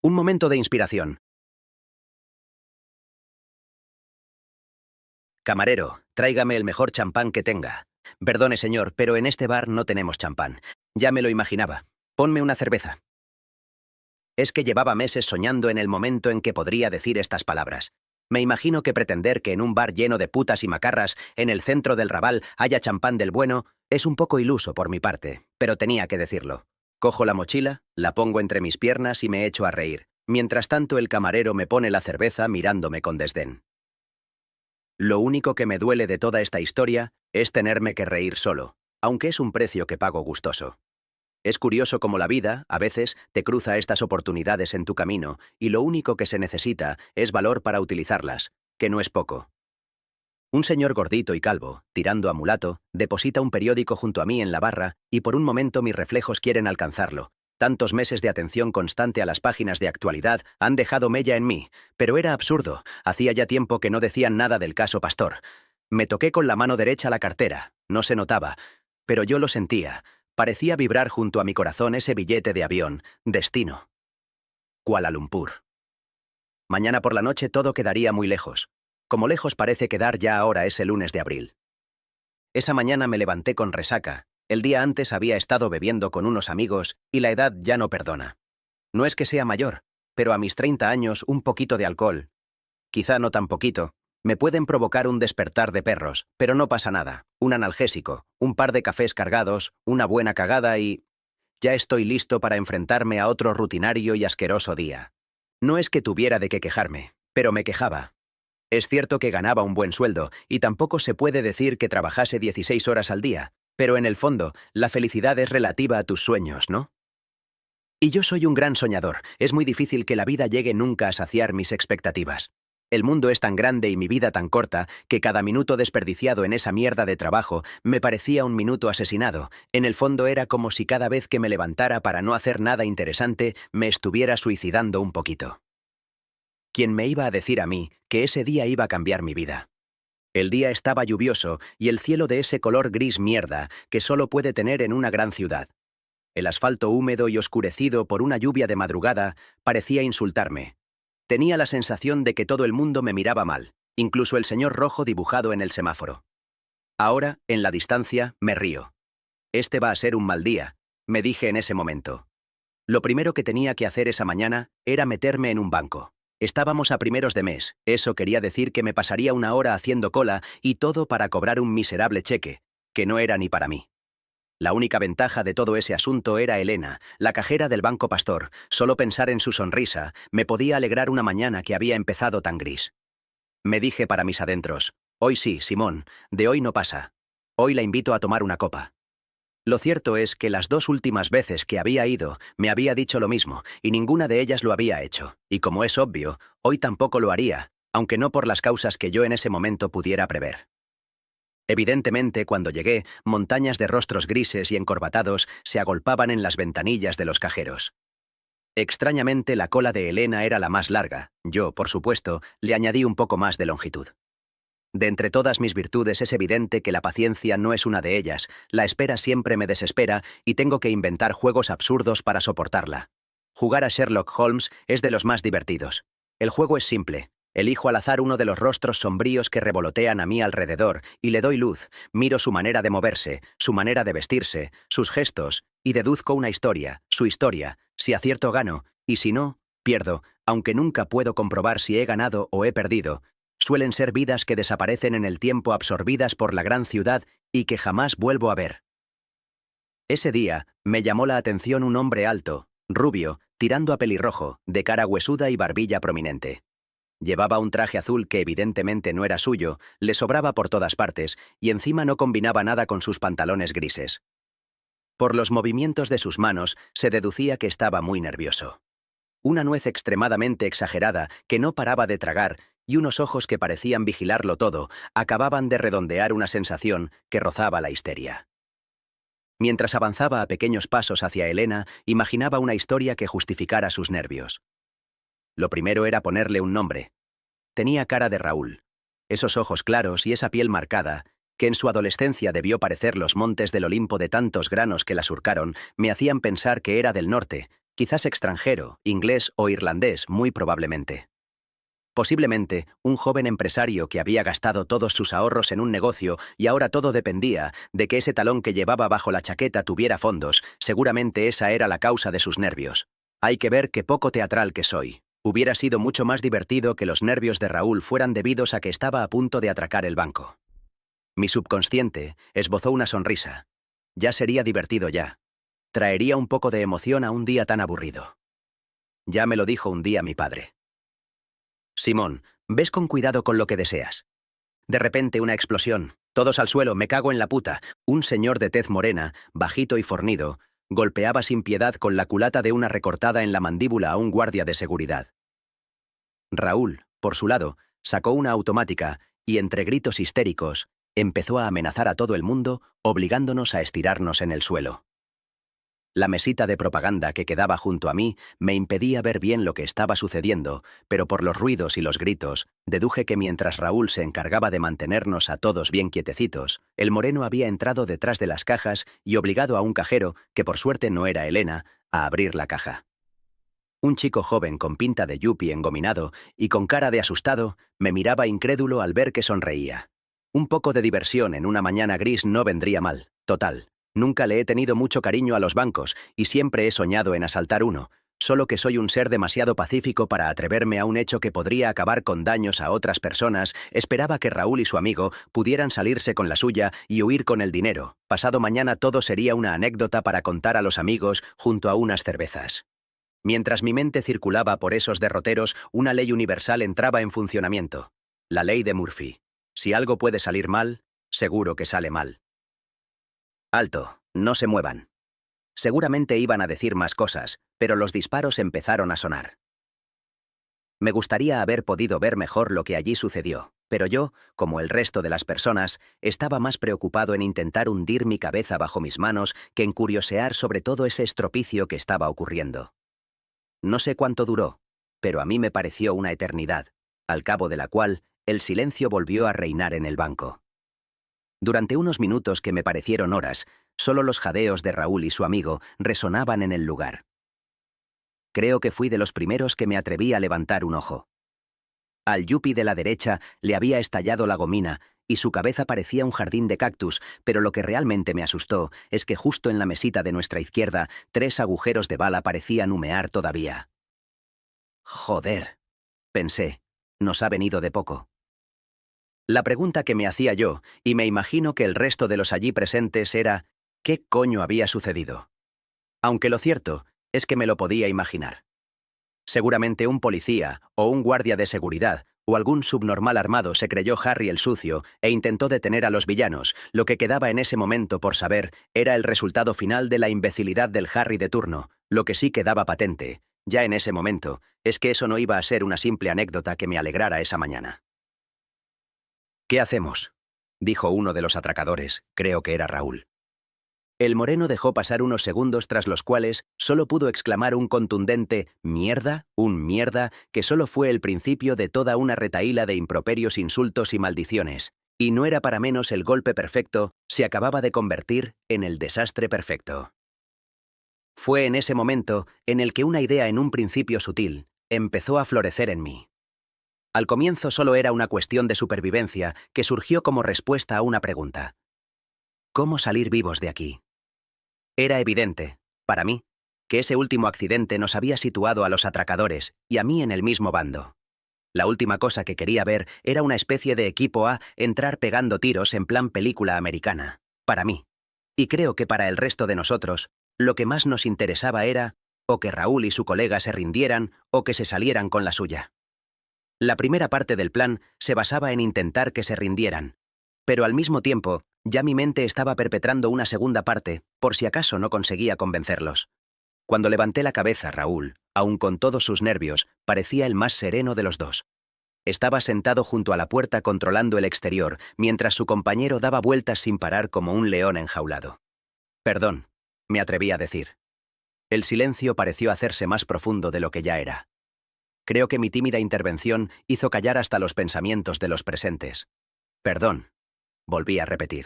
Un momento de inspiración. Camarero, tráigame el mejor champán que tenga. Perdone, señor, pero en este bar no tenemos champán. Ya me lo imaginaba. Ponme una cerveza. Es que llevaba meses soñando en el momento en que podría decir estas palabras. Me imagino que pretender que en un bar lleno de putas y macarras, en el centro del Raval, haya champán del bueno, es un poco iluso por mi parte, pero tenía que decirlo. Cojo la mochila, la pongo entre mis piernas y me echo a reír. Mientras tanto, el camarero me pone la cerveza mirándome con desdén. Lo único que me duele de toda esta historia es tenerme que reír solo, aunque es un precio que pago gustoso. Es curioso cómo la vida, a veces, te cruza estas oportunidades en tu camino, y lo único que se necesita es valor para utilizarlas, que no es poco. Un señor gordito y calvo, tirando a mulato, deposita un periódico junto a mí en la barra, y por un momento mis reflejos quieren alcanzarlo. Tantos meses de atención constante a las páginas de actualidad han dejado mella en mí, pero era absurdo, hacía ya tiempo que no decían nada del caso Pastor. Me toqué con la mano derecha la cartera, no se notaba, pero yo lo sentía. Parecía vibrar junto a mi corazón ese billete de avión, destino. Kuala Lumpur. Mañana por la noche todo quedaría muy lejos. Como lejos parece quedar ya ahora ese lunes de abril. Esa mañana me levanté con resaca. El día antes había estado bebiendo con unos amigos y la edad ya no perdona. No es que sea mayor, pero a mis 30 años un poquito de alcohol, quizá no tan poquito, me pueden provocar un despertar de perros, pero no pasa nada. Un analgésico, un par de cafés cargados, una buena cagada y... ya estoy listo para enfrentarme a otro rutinario y asqueroso día. No es que tuviera de qué quejarme, pero me quejaba. Es cierto que ganaba un buen sueldo y tampoco se puede decir que trabajase 16 horas al día, pero en el fondo, la felicidad es relativa a tus sueños, ¿no? Y yo soy un gran soñador. Es muy difícil que la vida llegue nunca a saciar mis expectativas. El mundo es tan grande y mi vida tan corta que cada minuto desperdiciado en esa mierda de trabajo me parecía un minuto asesinado. En el fondo era como si cada vez que me levantara para no hacer nada interesante me estuviera suicidando un poquito. ¿Quién me iba a decir a mí que ese día iba a cambiar mi vida? El día estaba lluvioso y el cielo de ese color gris mierda que solo puede tener en una gran ciudad. El asfalto húmedo y oscurecido por una lluvia de madrugada parecía insultarme. Tenía la sensación de que todo el mundo me miraba mal, incluso el señor rojo dibujado en el semáforo. Ahora, en la distancia, me río. Este va a ser un mal día, me dije en ese momento. Lo primero que tenía que hacer esa mañana era meterme en un banco. Estábamos a primeros de mes, eso quería decir que me pasaría una hora haciendo cola y todo para cobrar un miserable cheque, que no era ni para mí. La única ventaja de todo ese asunto era Elena, la cajera del Banco Pastor. Solo pensar en su sonrisa me podía alegrar una mañana que había empezado tan gris. Me dije para mis adentros, hoy sí, Simón, de hoy no pasa. Hoy la invito a tomar una copa. Lo cierto es que las 2 últimas veces que había ido me había dicho lo mismo y ninguna de ellas lo había hecho. Y como es obvio, hoy tampoco lo haría, aunque no por las causas que yo en ese momento pudiera prever. Evidentemente, cuando llegué, montañas de rostros grises y encorbatados se agolpaban en las ventanillas de los cajeros. Extrañamente, la cola de Elena era la más larga. Yo, por supuesto, le añadí un poco más de longitud. De entre todas mis virtudes es evidente que la paciencia no es una de ellas, la espera siempre me desespera y tengo que inventar juegos absurdos para soportarla. Jugar a Sherlock Holmes es de los más divertidos. El juego es simple. Elijo al azar uno de los rostros sombríos que revolotean a mi alrededor y le doy luz, miro su manera de moverse, su manera de vestirse, sus gestos, y deduzco una historia, su historia. Si acierto gano, y si no, pierdo, aunque nunca puedo comprobar si he ganado o he perdido. Suelen ser vidas que desaparecen en el tiempo absorbidas por la gran ciudad y que jamás vuelvo a ver. Ese día, me llamó la atención un hombre alto, rubio, tirando a pelirrojo, de cara huesuda y barbilla prominente. Llevaba un traje azul que evidentemente no era suyo, le sobraba por todas partes, y encima no combinaba nada con sus pantalones grises. Por los movimientos de sus manos, se deducía que estaba muy nervioso. Una nuez extremadamente exagerada, que no paraba de tragar, y unos ojos que parecían vigilarlo todo, acababan de redondear una sensación que rozaba la histeria. Mientras avanzaba a pequeños pasos hacia Elena, imaginaba una historia que justificara sus nervios. Lo primero era ponerle un nombre. Tenía cara de Raúl. Esos ojos claros y esa piel marcada, que en su adolescencia debió parecer los montes del Olimpo de tantos granos que la surcaron, me hacían pensar que era del norte, Quizás extranjero, inglés o irlandés, muy probablemente. Posiblemente un joven empresario que había gastado todos sus ahorros en un negocio y ahora todo dependía de que ese talón que llevaba bajo la chaqueta tuviera fondos. Seguramente esa era la causa de sus nervios. Hay que ver qué poco teatral que soy. Hubiera sido mucho más divertido que los nervios de Raúl fueran debidos a que estaba a punto de atracar el banco. Mi subconsciente esbozó una sonrisa. Ya sería divertido ya. Traería un poco de emoción a un día tan aburrido. Ya me lo dijo un día mi padre. Simón, ves con cuidado con lo que deseas. De repente una explosión. Todos al suelo, me cago en la puta. Un señor de tez morena, bajito y fornido, golpeaba sin piedad con la culata de una recortada en la mandíbula a un guardia de seguridad. Raúl, por su lado, sacó una automática y, entre gritos histéricos, empezó a amenazar a todo el mundo, obligándonos a estirarnos en el suelo. La mesita de propaganda que quedaba junto a mí me impedía ver bien lo que estaba sucediendo, pero por los ruidos y los gritos, deduje que mientras Raúl se encargaba de mantenernos a todos bien quietecitos, el moreno había entrado detrás de las cajas y obligado a un cajero, que por suerte no era Elena, a abrir la caja. Un chico joven con pinta de yuppie engominado y con cara de asustado me miraba incrédulo al ver que sonreía. Un poco de diversión en una mañana gris no vendría mal, total. Nunca le he tenido mucho cariño a los bancos y siempre he soñado en asaltar uno, solo que soy un ser demasiado pacífico para atreverme a un hecho que podría acabar con daños a otras personas. Esperaba que Raúl y su amigo pudieran salirse con la suya y huir con el dinero. Pasado mañana todo sería una anécdota para contar a los amigos junto a unas cervezas. Mientras mi mente circulaba por esos derroteros, una ley universal entraba en funcionamiento. La ley de Murphy. Si algo puede salir mal, seguro que sale mal. Alto, no se muevan. Seguramente iban a decir más cosas, pero los disparos empezaron a sonar. Me gustaría haber podido ver mejor lo que allí sucedió, pero yo, como el resto de las personas, estaba más preocupado en intentar hundir mi cabeza bajo mis manos que en curiosear sobre todo ese estropicio que estaba ocurriendo. No sé cuánto duró, pero a mí me pareció una eternidad, al cabo de la cual el silencio volvió a reinar en el banco. Durante unos minutos que me parecieron horas, solo los jadeos de Raúl y su amigo resonaban en el lugar. Creo que fui de los primeros que me atreví a levantar un ojo. Al yuppie de la derecha le había estallado la gomina y su cabeza parecía un jardín de cactus, pero lo que realmente me asustó es que justo en la mesita de nuestra izquierda 3 agujeros de bala parecían humear todavía. Joder, pensé, nos ha venido de poco. La pregunta que me hacía yo, y me imagino que el resto de los allí presentes, era ¿qué coño había sucedido? Aunque lo cierto es que me lo podía imaginar. Seguramente un policía, o un guardia de seguridad, o algún subnormal armado se creyó Harry el sucio e intentó detener a los villanos. Lo que quedaba en ese momento por saber era el resultado final de la imbecilidad del Harry de turno. Lo que sí quedaba patente, ya en ese momento, es que eso no iba a ser una simple anécdota que me alegrara esa mañana. «¿Qué hacemos?», dijo uno de los atracadores, creo que era Raúl. El moreno dejó pasar unos segundos tras los cuales solo pudo exclamar un contundente «mierda», un mierda, que solo fue el principio de toda una retahíla de improperios, insultos y maldiciones. Y no era para menos el golpe perfecto, se acababa de convertir en el desastre perfecto. Fue en ese momento en el que una idea en un principio sutil empezó a florecer en mí. Al comienzo solo era una cuestión de supervivencia que surgió como respuesta a una pregunta. ¿Cómo salir vivos de aquí? Era evidente, para mí, que ese último accidente nos había situado a los atracadores y a mí en el mismo bando. La última cosa que quería ver era una especie de equipo A entrar pegando tiros en plan película americana, para mí. Y creo que para el resto de nosotros, lo que más nos interesaba era o que Raúl y su colega se rindieran o que se salieran con la suya. La primera parte del plan se basaba en intentar que se rindieran, pero al mismo tiempo ya mi mente estaba perpetrando una segunda parte, por si acaso no conseguía convencerlos. Cuando levanté la cabeza, Raúl, aun con todos sus nervios, parecía el más sereno de los dos. Estaba sentado junto a la puerta controlando el exterior, mientras su compañero daba vueltas sin parar como un león enjaulado. «Perdón», me atreví a decir. El silencio pareció hacerse más profundo de lo que ya era. Creo que mi tímida intervención hizo callar hasta los pensamientos de los presentes. «Perdón», volví a repetir.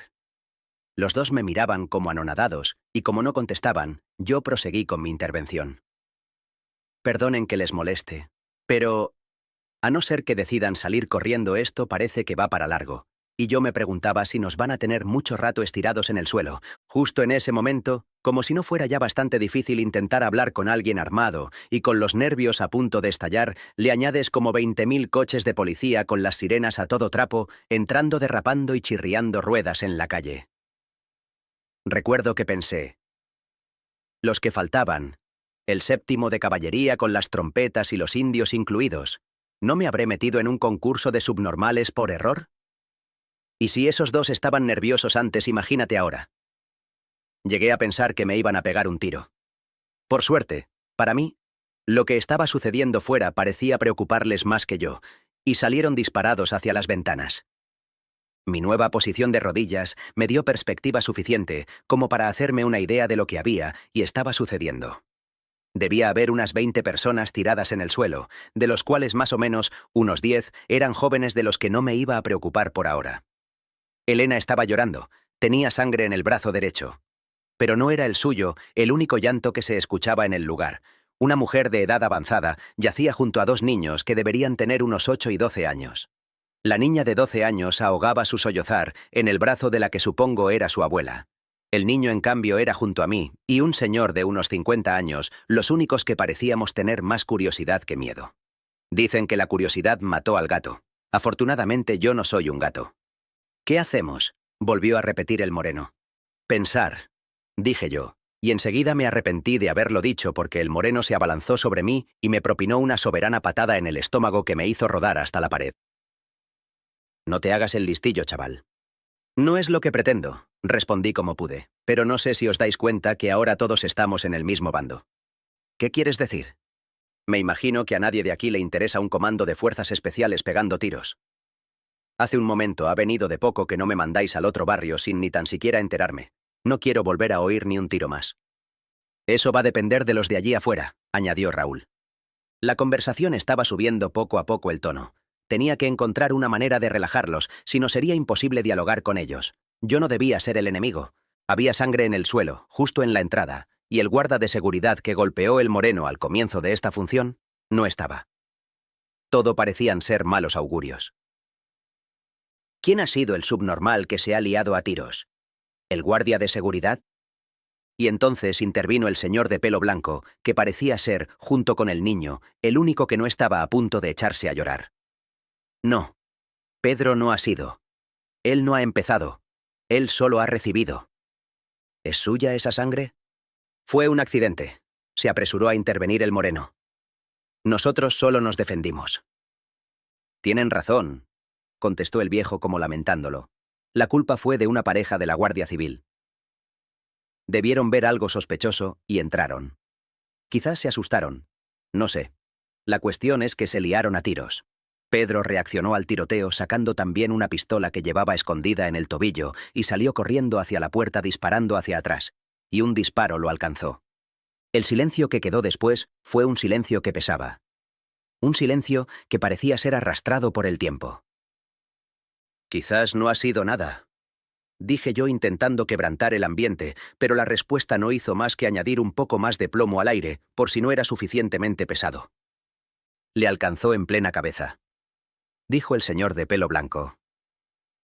Los dos me miraban como anonadados, y como no contestaban, yo proseguí con mi intervención. Perdonen que les moleste, pero a no ser que decidan salir corriendo, esto parece que va para largo. Y yo me preguntaba si nos van a tener mucho rato estirados en el suelo. Justo en ese momento, como si no fuera ya bastante difícil intentar hablar con alguien armado y con los nervios a punto de estallar, le añades como 20.000 coches de policía con las sirenas a todo trapo, entrando derrapando y chirriando ruedas en la calle. Recuerdo que pensé: los que faltaban, el séptimo de caballería con las trompetas y los indios incluidos, ¿no me habré metido en un concurso de subnormales por error? Y si esos dos estaban nerviosos antes, imagínate ahora. Llegué a pensar que me iban a pegar un tiro. Por suerte, para mí, lo que estaba sucediendo fuera parecía preocuparles más que yo, y salieron disparados hacia las ventanas. Mi nueva posición de rodillas me dio perspectiva suficiente como para hacerme una idea de lo que había y estaba sucediendo. Debía haber unas 20 personas tiradas en el suelo, de los cuales más o menos unos 10 eran jóvenes de los que no me iba a preocupar por ahora. Elena estaba llorando, tenía sangre en el brazo derecho. Pero no era el suyo el único llanto que se escuchaba en el lugar. Una mujer de edad avanzada yacía junto a dos niños que deberían tener unos 8 y 12 años. La niña de 12 años ahogaba su sollozar en el brazo de la que supongo era su abuela. El niño, en cambio, era junto a mí, y un señor de unos 50 años, los únicos que parecíamos tener más curiosidad que miedo. Dicen que la curiosidad mató al gato. Afortunadamente yo no soy un gato. ¿Qué hacemos?, volvió a repetir el moreno. Pensar, dije yo, y enseguida me arrepentí de haberlo dicho porque el moreno se abalanzó sobre mí y me propinó una soberana patada en el estómago que me hizo rodar hasta la pared. No te hagas el listillo, chaval. No es lo que pretendo, respondí como pude, pero no sé si os dais cuenta que ahora todos estamos en el mismo bando. ¿Qué quieres decir? Me imagino que a nadie de aquí le interesa un comando de fuerzas especiales pegando tiros. Hace un momento ha venido de poco que no me mandáis al otro barrio sin ni tan siquiera enterarme. No quiero volver a oír ni un tiro más. Eso va a depender de los de allí afuera, añadió Raúl. La conversación estaba subiendo poco a poco el tono. Tenía que encontrar una manera de relajarlos, si no sería imposible dialogar con ellos. Yo no debía ser el enemigo. Había sangre en el suelo, justo en la entrada, y el guarda de seguridad que golpeó el moreno al comienzo de esta función no estaba. Todo parecían ser malos augurios. ¿Quién ha sido el subnormal que se ha liado a tiros? ¿El guardia de seguridad? Y entonces intervino el señor de pelo blanco, que parecía ser, junto con el niño, el único que no estaba a punto de echarse a llorar. No. Pedro no ha sido. Él no ha empezado. Él solo ha recibido. ¿Es suya esa sangre? Fue un accidente. Se apresuró a intervenir el moreno. Nosotros solo nos defendimos. Tienen razón, contestó el viejo como lamentándolo. La culpa fue de una pareja de la Guardia Civil. Debieron ver algo sospechoso y entraron. Quizás se asustaron. No sé. La cuestión es que se liaron a tiros. Pedro reaccionó al tiroteo sacando también una pistola que llevaba escondida en el tobillo y salió corriendo hacia la puerta disparando hacia atrás, y un disparo lo alcanzó. El silencio que quedó después fue un silencio que pesaba. Un silencio que parecía ser arrastrado por el tiempo. Quizás no ha sido nada, dije yo intentando quebrantar el ambiente, pero la respuesta no hizo más que añadir un poco más de plomo al aire, por si no era suficientemente pesado. Le alcanzó en plena cabeza, dijo el señor de pelo blanco.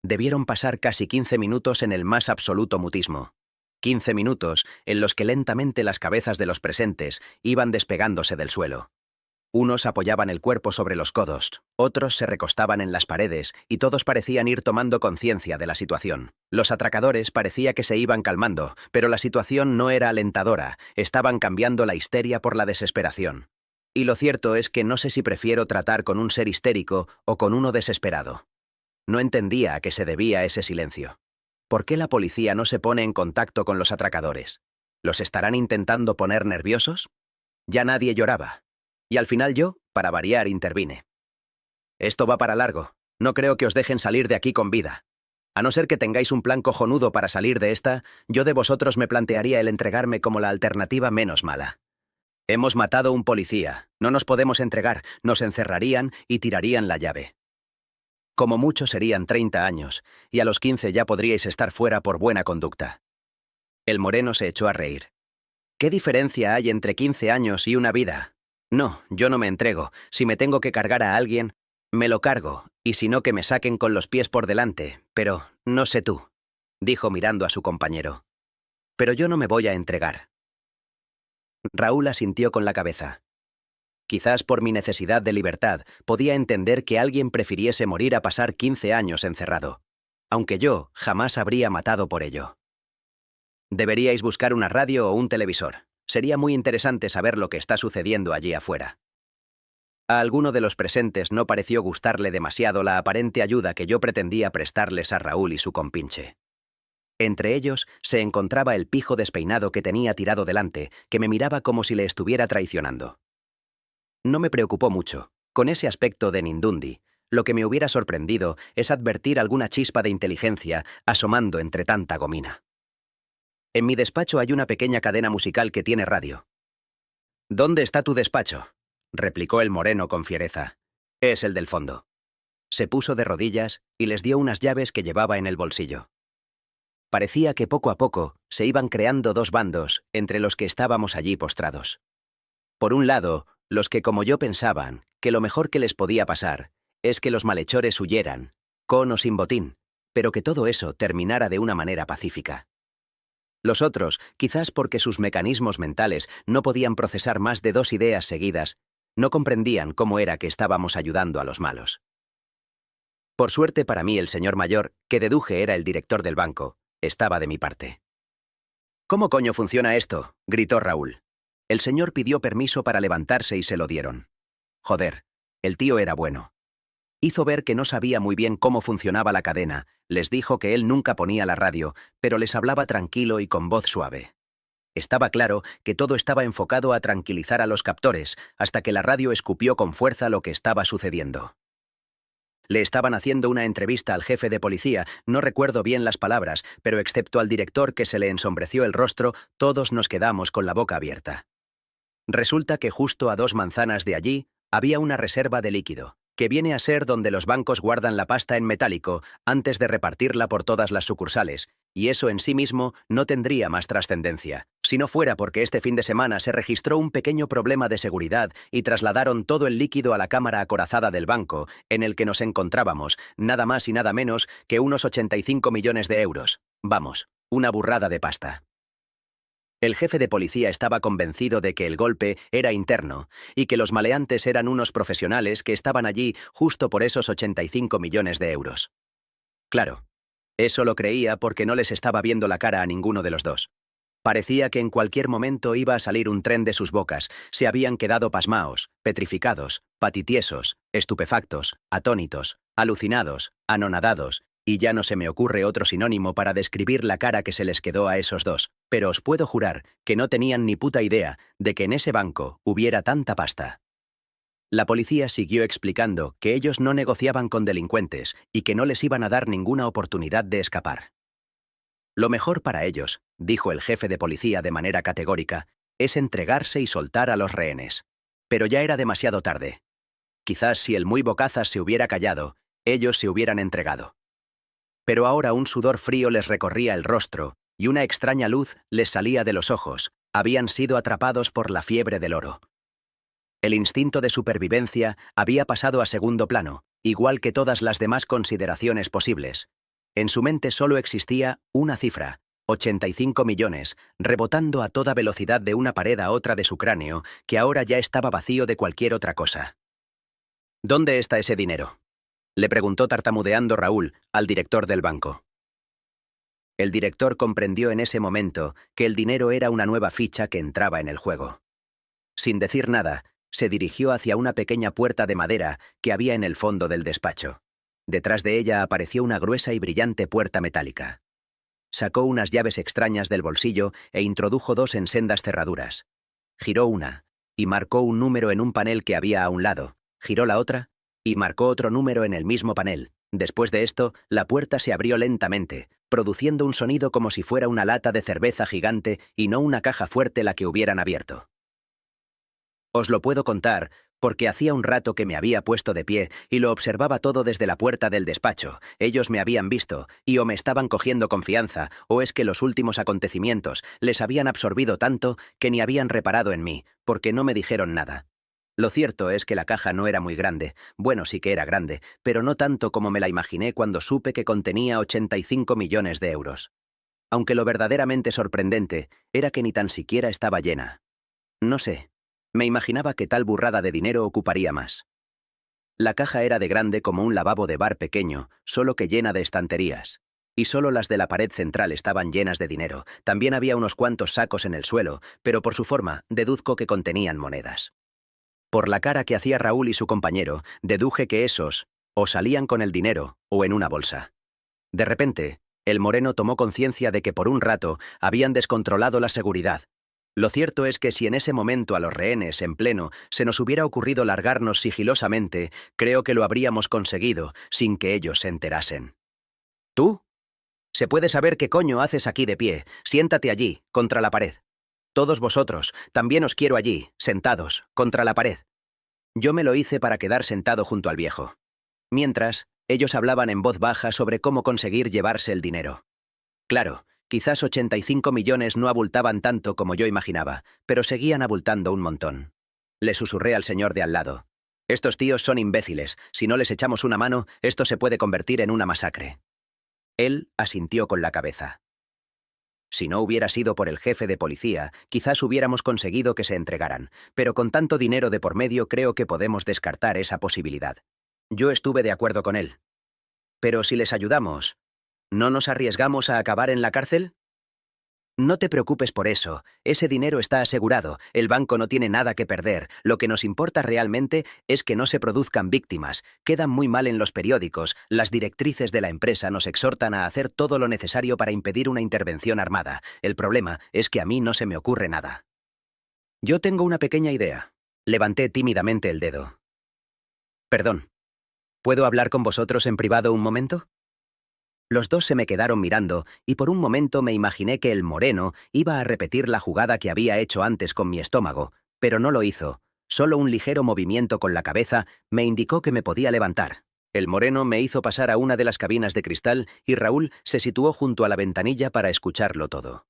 Debieron pasar casi 15 minutos en el más absoluto mutismo. 15 minutos en los que lentamente las cabezas de los presentes iban despegándose del suelo. Unos apoyaban el cuerpo sobre los codos, otros se recostaban en las paredes y todos parecían ir tomando conciencia de la situación. Los atracadores parecía que se iban calmando, pero la situación no era alentadora, estaban cambiando la histeria por la desesperación. Y lo cierto es que no sé si prefiero tratar con un ser histérico o con uno desesperado. No entendía a qué se debía ese silencio. ¿Por qué la policía no se pone en contacto con los atracadores? ¿Los estarán intentando poner nerviosos? Ya nadie lloraba. Y al final yo, para variar, intervine. Esto va para largo. No creo que os dejen salir de aquí con vida. A no ser que tengáis un plan cojonudo para salir de esta, yo de vosotros me plantearía el entregarme como la alternativa menos mala. Hemos matado a un policía. No nos podemos entregar. Nos encerrarían y tirarían la llave. Como mucho serían 30 años, y a los 15 ya podríais estar fuera por buena conducta. El moreno se echó a reír. ¿Qué diferencia hay entre 15 años y una vida? No, yo no me entrego. Si me tengo que cargar a alguien, me lo cargo, y si no que me saquen con los pies por delante, pero no sé tú, dijo mirando a su compañero. Pero yo no me voy a entregar. Raúl asintió con la cabeza. Quizás por mi necesidad de libertad podía entender que alguien prefiriese morir a pasar 15 años encerrado, aunque yo jamás habría matado por ello. Deberíais buscar una radio o un televisor. Sería muy interesante saber lo que está sucediendo allí afuera. A alguno de los presentes no pareció gustarle demasiado la aparente ayuda que yo pretendía prestarles a Raúl y su compinche. Entre ellos se encontraba el pijo despeinado que tenía tirado delante, que me miraba como si le estuviera traicionando. No me preocupó mucho. Con ese aspecto de Nindundi, lo que me hubiera sorprendido es advertir alguna chispa de inteligencia asomando entre tanta gomina. En mi despacho hay una pequeña cadena musical que tiene radio. ¿Dónde está tu despacho?, replicó el moreno con fiereza. Es el del fondo. Se puso de rodillas y les dio unas llaves que llevaba en el bolsillo. Parecía que poco a poco se iban creando dos bandos entre los que estábamos allí postrados. Por un lado, los que como yo pensaban que lo mejor que les podía pasar es que los malhechores huyeran, con o sin botín, pero que todo eso terminara de una manera pacífica. Los otros, quizás porque sus mecanismos mentales no podían procesar más de dos ideas seguidas, no comprendían cómo era que estábamos ayudando a los malos. Por suerte para mí, el señor mayor, que deduje era el director del banco, estaba de mi parte. «¿Cómo coño funciona esto?», gritó Raúl. El señor pidió permiso para levantarse y se lo dieron. Joder, el tío era bueno. Hizo ver que no sabía muy bien cómo funcionaba la cadena, les dijo que él nunca ponía la radio, pero les hablaba tranquilo y con voz suave. Estaba claro que todo estaba enfocado a tranquilizar a los captores, hasta que la radio escupió con fuerza lo que estaba sucediendo. Le estaban haciendo una entrevista al jefe de policía, no recuerdo bien las palabras, pero excepto al director, que se le ensombreció el rostro, todos nos quedamos con la boca abierta. Resulta que justo a 2 manzanas de allí había una reserva de líquido, que viene a ser donde los bancos guardan la pasta en metálico antes de repartirla por todas las sucursales, y eso en sí mismo no tendría más trascendencia, si no fuera porque este fin de semana se registró un pequeño problema de seguridad y trasladaron todo el líquido a la cámara acorazada del banco, en el que nos encontrábamos, nada más y nada menos que unos 85 millones de euros. Vamos, una burrada de pasta. El jefe de policía estaba convencido de que el golpe era interno y que los maleantes eran unos profesionales que estaban allí justo por esos 85 millones de euros. Claro, eso lo creía porque no les estaba viendo la cara a ninguno de los dos. Parecía que en cualquier momento iba a salir un tren de sus bocas. Se habían quedado pasmaos, petrificados, patitiesos, estupefactos, atónitos, alucinados, anonadados, y ya no se me ocurre otro sinónimo para describir la cara que se les quedó a esos dos, pero os puedo jurar que no tenían ni puta idea de que en ese banco hubiera tanta pasta. La policía siguió explicando que ellos no negociaban con delincuentes y que no les iban a dar ninguna oportunidad de escapar. Lo mejor para ellos, dijo el jefe de policía de manera categórica, es entregarse y soltar a los rehenes. Pero ya era demasiado tarde. Quizás si el muy bocazas se hubiera callado, ellos se hubieran entregado. Pero ahora un sudor frío les recorría el rostro y una extraña luz les salía de los ojos. Habían sido atrapados por la fiebre del oro. El instinto de supervivencia había pasado a segundo plano, igual que todas las demás consideraciones posibles. En su mente solo existía una cifra, 85 millones, rebotando a toda velocidad de una pared a otra de su cráneo, que ahora ya estaba vacío de cualquier otra cosa. ¿Dónde está ese dinero?, le preguntó tartamudeando Raúl al director del banco. El director comprendió en ese momento que el dinero era una nueva ficha que entraba en el juego. Sin decir nada, se dirigió hacia una pequeña puerta de madera que había en el fondo del despacho. Detrás de ella apareció una gruesa y brillante puerta metálica. Sacó unas llaves extrañas del bolsillo e introdujo 2 en sendas cerraduras. Giró una y marcó un número en un panel que había a un lado. Giró la otra y marcó otro número en el mismo panel. Después de esto, la puerta se abrió lentamente, produciendo un sonido como si fuera una lata de cerveza gigante y no una caja fuerte la que hubieran abierto. Os lo puedo contar porque hacía un rato que me había puesto de pie y lo observaba todo desde la puerta del despacho. Ellos me habían visto y o me estaban cogiendo confianza o es que los últimos acontecimientos les habían absorbido tanto que ni habían reparado en mí, porque no me dijeron nada. Lo cierto es que la caja no era muy grande, bueno, sí que era grande, pero no tanto como me la imaginé cuando supe que contenía 85 millones de euros. Aunque lo verdaderamente sorprendente era que ni tan siquiera estaba llena. No sé, me imaginaba que tal burrada de dinero ocuparía más. La caja era de grande como un lavabo de bar pequeño, solo que llena de estanterías. Y solo las de la pared central estaban llenas de dinero. También había unos cuantos sacos en el suelo, pero por su forma, deduzco que contenían monedas. Por la cara que hacía Raúl y su compañero, deduje que esos o salían con el dinero o en una bolsa. De repente, el moreno tomó conciencia de que por un rato habían descontrolado la seguridad. Lo cierto es que si en ese momento a los rehenes, en pleno, se nos hubiera ocurrido largarnos sigilosamente, creo que lo habríamos conseguido sin que ellos se enterasen. ¿Tú? ¿Se puede saber qué coño haces aquí de pie? Siéntate allí, contra la pared. Todos vosotros, también os quiero allí, sentados, contra la pared. Yo me lo hice para quedar sentado junto al viejo. Mientras, ellos hablaban en voz baja sobre cómo conseguir llevarse el dinero. Claro, quizás 85 millones no abultaban tanto como yo imaginaba, pero seguían abultando un montón. Le susurré al señor de al lado. Estos tíos son imbéciles, si no les echamos una mano, esto se puede convertir en una masacre. Él asintió con la cabeza. Si no hubiera sido por el jefe de policía, quizás hubiéramos conseguido que se entregaran, pero con tanto dinero de por medio creo que podemos descartar esa posibilidad. Yo estuve de acuerdo con él. Pero si les ayudamos, ¿no nos arriesgamos a acabar en la cárcel? No te preocupes por eso, ese dinero está asegurado, el banco no tiene nada que perder, lo que nos importa realmente es que no se produzcan víctimas, quedan muy mal en los periódicos, las directrices de la empresa nos exhortan a hacer todo lo necesario para impedir una intervención armada, el problema es que a mí no se me ocurre nada. Yo tengo una pequeña idea. Levanté tímidamente el dedo. Perdón, ¿puedo hablar con vosotros en privado un momento? Los dos se me quedaron mirando y por un momento me imaginé que el moreno iba a repetir la jugada que había hecho antes con mi estómago, pero no lo hizo. Solo un ligero movimiento con la cabeza me indicó que me podía levantar. El moreno me hizo pasar a una de las cabinas de cristal y Raúl se situó junto a la ventanilla para escucharlo todo.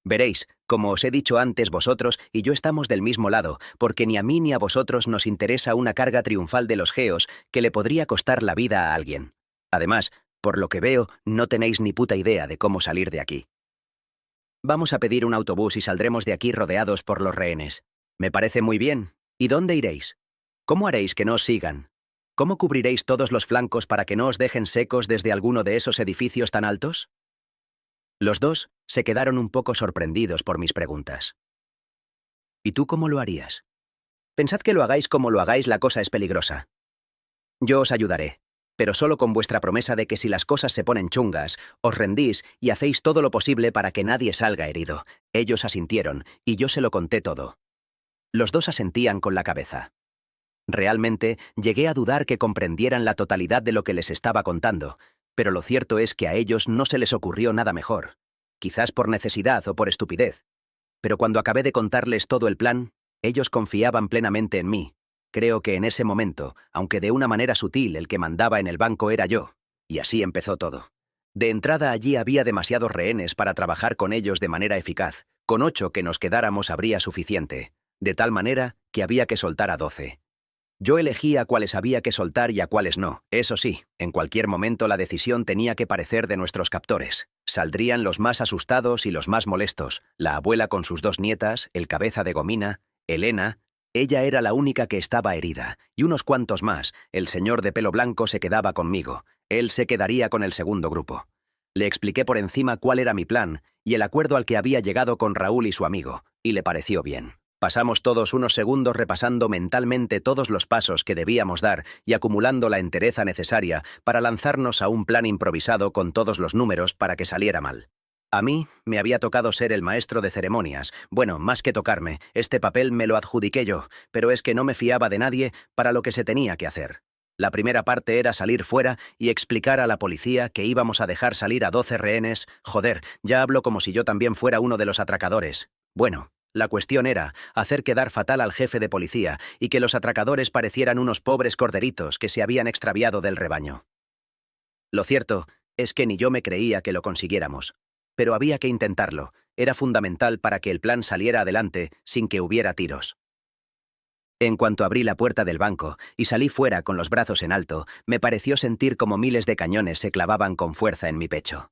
Veréis, como os he dicho antes, vosotros y yo estamos del mismo lado, porque ni a mí ni a vosotros nos interesa una carga triunfal de los geos que le podría costar la vida a alguien. Además, por lo que veo, no tenéis ni puta idea de cómo salir de aquí. Vamos a pedir un autobús y saldremos de aquí rodeados por los rehenes. Me parece muy bien. ¿Y dónde iréis? ¿Cómo haréis que no os sigan? ¿Cómo cubriréis todos los flancos para que no os dejen secos desde alguno de esos edificios tan altos? Los dos se quedaron un poco sorprendidos por mis preguntas. ¿Y tú cómo lo harías? Pensad que lo hagáis como lo hagáis, la cosa es peligrosa. Yo os ayudaré, pero solo con vuestra promesa de que si las cosas se ponen chungas, os rendís y hacéis todo lo posible para que nadie salga herido. Ellos asintieron, y yo se lo conté todo. Los dos asentían con la cabeza. Realmente, llegué a dudar que comprendieran la totalidad de lo que les estaba contando, pero lo cierto es que a ellos no se les ocurrió nada mejor. Quizás por necesidad o por estupidez. Pero cuando acabé de contarles todo el plan, ellos confiaban plenamente en mí. Creo que en ese momento, aunque de una manera sutil el que mandaba en el banco era yo, y así empezó todo. De entrada allí había demasiados rehenes para trabajar con ellos de manera eficaz. Con 8 que nos quedáramos habría suficiente, de tal manera que había que soltar a 12. Yo elegí a cuáles había que soltar y a cuáles no. Eso sí, en cualquier momento la decisión tenía que parecer de nuestros captores. Saldrían los más asustados y los más molestos, la abuela con sus 2 nietas, el cabeza de gomina, Elena. Ella era la única que estaba herida, y unos cuantos más. El señor de pelo blanco se quedaba conmigo. Él se quedaría con el segundo grupo. Le expliqué por encima cuál era mi plan y el acuerdo al que había llegado con Raúl y su amigo, y le pareció bien. Pasamos todos unos segundos repasando mentalmente todos los pasos que debíamos dar y acumulando la entereza necesaria para lanzarnos a un plan improvisado con todos los números para que saliera mal. A mí me había tocado ser el maestro de ceremonias. Bueno, más que tocarme, este papel me lo adjudiqué yo, pero es que no me fiaba de nadie para lo que se tenía que hacer. La primera parte era salir fuera y explicar a la policía que íbamos a dejar salir a 12 rehenes. Joder, ya hablo como si yo también fuera uno de los atracadores. Bueno, la cuestión era hacer quedar fatal al jefe de policía y que los atracadores parecieran unos pobres corderitos que se habían extraviado del rebaño. Lo cierto es que ni yo me creía que lo consiguiéramos. Pero había que intentarlo. Era fundamental para que el plan saliera adelante sin que hubiera tiros. En cuanto abrí la puerta del banco y salí fuera con los brazos en alto, me pareció sentir como miles de cañones se clavaban con fuerza en mi pecho.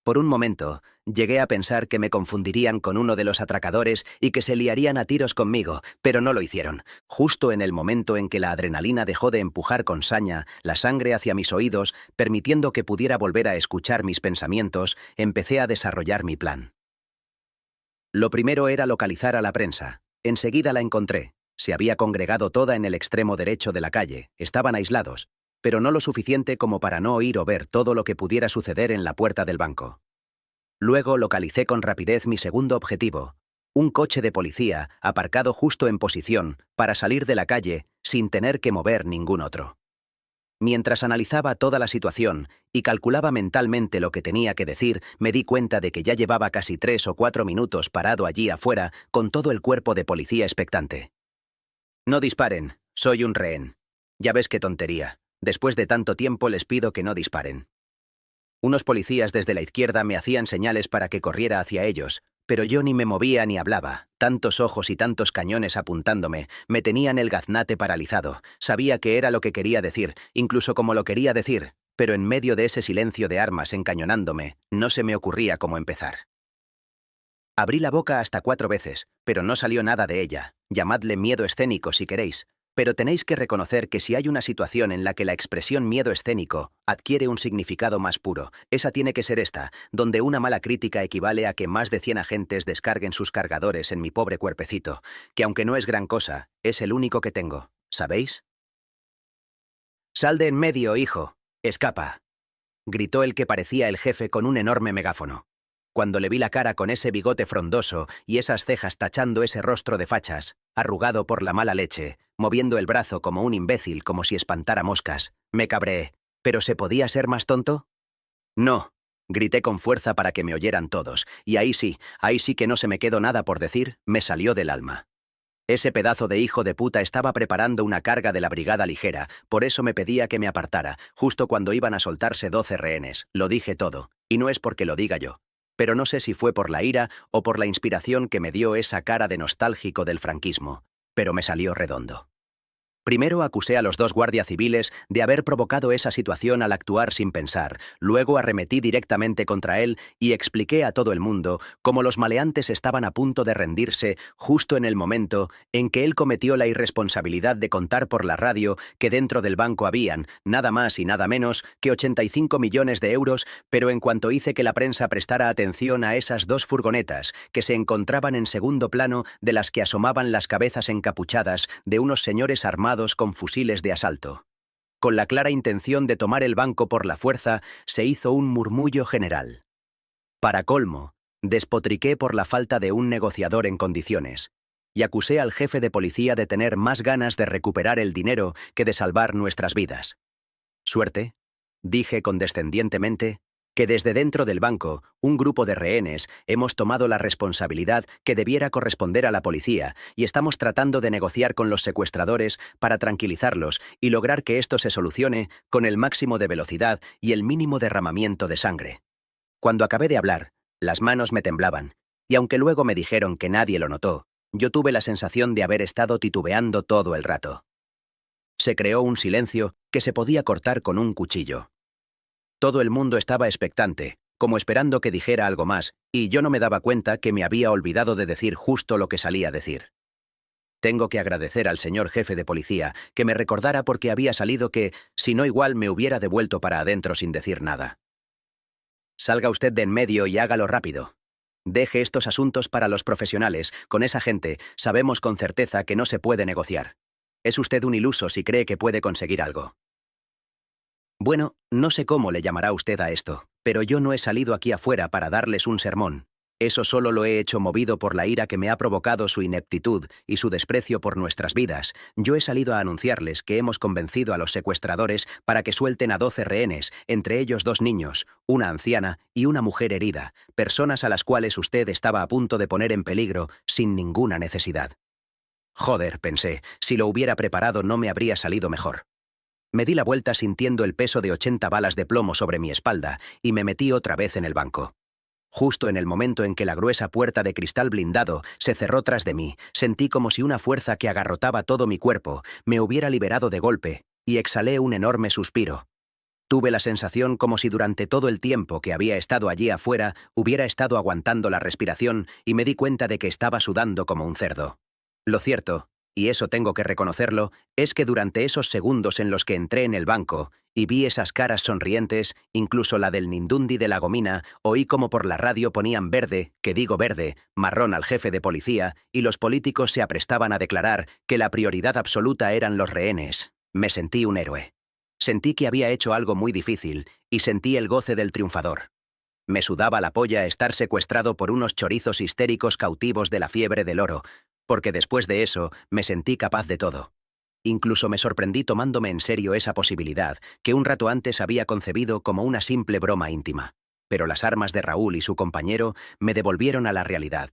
Por un momento, llegué a pensar que me confundirían con uno de los atracadores y que se liarían a tiros conmigo, pero no lo hicieron. Justo en el momento en que la adrenalina dejó de empujar con saña la sangre hacia mis oídos, permitiendo que pudiera volver a escuchar mis pensamientos, empecé a desarrollar mi plan. Lo primero era localizar a la prensa. Enseguida la encontré. Se había congregado toda en el extremo derecho de la calle, estaban aislados, pero no lo suficiente como para no oír o ver todo lo que pudiera suceder en la puerta del banco. Luego localicé con rapidez mi segundo objetivo, un coche de policía aparcado justo en posición para salir de la calle sin tener que mover ningún otro. Mientras analizaba toda la situación y calculaba mentalmente lo que tenía que decir, me di cuenta de que ya llevaba casi 3 o 4 minutos parado allí afuera con todo el cuerpo de policía expectante. No disparen, soy un rehén. Ya ves qué tontería. Después de tanto tiempo les pido que no disparen. Unos policías desde la izquierda me hacían señales para que corriera hacia ellos, pero yo ni me movía ni hablaba. Tantos ojos y tantos cañones apuntándome me tenían el gaznate paralizado. Sabía que era lo que quería decir, incluso como lo quería decir, pero en medio de ese silencio de armas encañonándome, no se me ocurría cómo empezar. Abrí la boca hasta 4 veces, pero no salió nada de ella. Llamadle miedo escénico si queréis. Pero tenéis que reconocer que si hay una situación en la que la expresión miedo escénico adquiere un significado más puro, esa tiene que ser esta, donde una mala crítica equivale a que más de 100 agentes descarguen sus cargadores en mi pobre cuerpecito, que aunque no es gran cosa, es el único que tengo, ¿sabéis? «Sal de en medio, hijo. Escapa», gritó el que parecía el jefe con un enorme megáfono. Cuando le vi la cara con ese bigote frondoso y esas cejas tachando ese rostro de fachas, arrugado por la mala leche, moviendo el brazo como un imbécil como si espantara moscas, me cabreé. ¿Pero se podía ser más tonto? No, grité con fuerza para que me oyeran todos, y ahí sí que no se me quedó nada por decir, me salió del alma. Ese pedazo de hijo de puta estaba preparando una carga de la brigada ligera, por eso me pedía que me apartara, justo cuando iban a soltarse 12 rehenes, lo dije todo, y no es porque lo diga yo. Pero no sé si fue por la ira o por la inspiración que me dio esa cara de nostálgico del franquismo, pero me salió redondo. Primero acusé a los 2 guardias civiles de haber provocado esa situación al actuar sin pensar, luego arremetí directamente contra él y expliqué a todo el mundo cómo los maleantes estaban a punto de rendirse justo en el momento en que él cometió la irresponsabilidad de contar por la radio que dentro del banco habían, nada más y nada menos, que 85 millones de euros, pero en cuanto hice que la prensa prestara atención a esas 2 furgonetas que se encontraban en segundo plano de las que asomaban las cabezas encapuchadas de unos señores armados con fusiles de asalto. Con la clara intención de tomar el banco por la fuerza, se hizo un murmullo general. Para colmo, despotriqué por la falta de un negociador en condiciones, y acusé al jefe de policía de tener más ganas de recuperar el dinero que de salvar nuestras vidas. Suerte, dije condescendientemente, que desde dentro del banco, un grupo de rehenes, hemos tomado la responsabilidad que debiera corresponder a la policía y estamos tratando de negociar con los secuestradores para tranquilizarlos y lograr que esto se solucione con el máximo de velocidad y el mínimo derramamiento de sangre. Cuando acabé de hablar, las manos me temblaban, y aunque luego me dijeron que nadie lo notó, yo tuve la sensación de haber estado titubeando todo el rato. Se creó un silencio que se podía cortar con un cuchillo. Todo el mundo estaba expectante, como esperando que dijera algo más, y yo no me daba cuenta que me había olvidado de decir justo lo que salía a decir. Tengo que agradecer al señor jefe de policía que me recordara porque había salido que, si no igual me hubiera devuelto para adentro sin decir nada. Salga usted de en medio y hágalo rápido. Deje estos asuntos para los profesionales, con esa gente sabemos con certeza que no se puede negociar. Es usted un iluso si cree que puede conseguir algo. Bueno, no sé cómo le llamará usted a esto, pero yo no he salido aquí afuera para darles un sermón. Eso solo lo he hecho movido por la ira que me ha provocado su ineptitud y su desprecio por nuestras vidas. Yo he salido a anunciarles que hemos convencido a los secuestradores para que suelten a 12 rehenes, entre ellos 2 niños, una anciana y una mujer herida, personas a las cuales usted estaba a punto de poner en peligro sin ninguna necesidad. Joder, pensé, si lo hubiera preparado no me habría salido mejor. Me di la vuelta sintiendo el peso de 80 balas de plomo sobre mi espalda y me metí otra vez en el banco. Justo en el momento en que la gruesa puerta de cristal blindado se cerró tras de mí, sentí como si una fuerza que agarrotaba todo mi cuerpo me hubiera liberado de golpe, y exhalé un enorme suspiro. Tuve la sensación como si durante todo el tiempo que había estado allí afuera hubiera estado aguantando la respiración y me di cuenta de que estaba sudando como un cerdo. Lo cierto, y eso tengo que reconocerlo, es que durante esos segundos en los que entré en el banco y vi esas caras sonrientes, incluso la del Nindundi de la Gomina, oí como por la radio ponían verde, que digo verde, marrón al jefe de policía, y los políticos se aprestaban a declarar que la prioridad absoluta eran los rehenes. Me sentí un héroe. Sentí que había hecho algo muy difícil y sentí el goce del triunfador. Me sudaba la polla estar secuestrado por unos chorizos histéricos cautivos de la fiebre del oro, porque después de eso me sentí capaz de todo. Incluso me sorprendí tomándome en serio esa posibilidad que un rato antes había concebido como una simple broma íntima. Pero las armas de Raúl y su compañero me devolvieron a la realidad.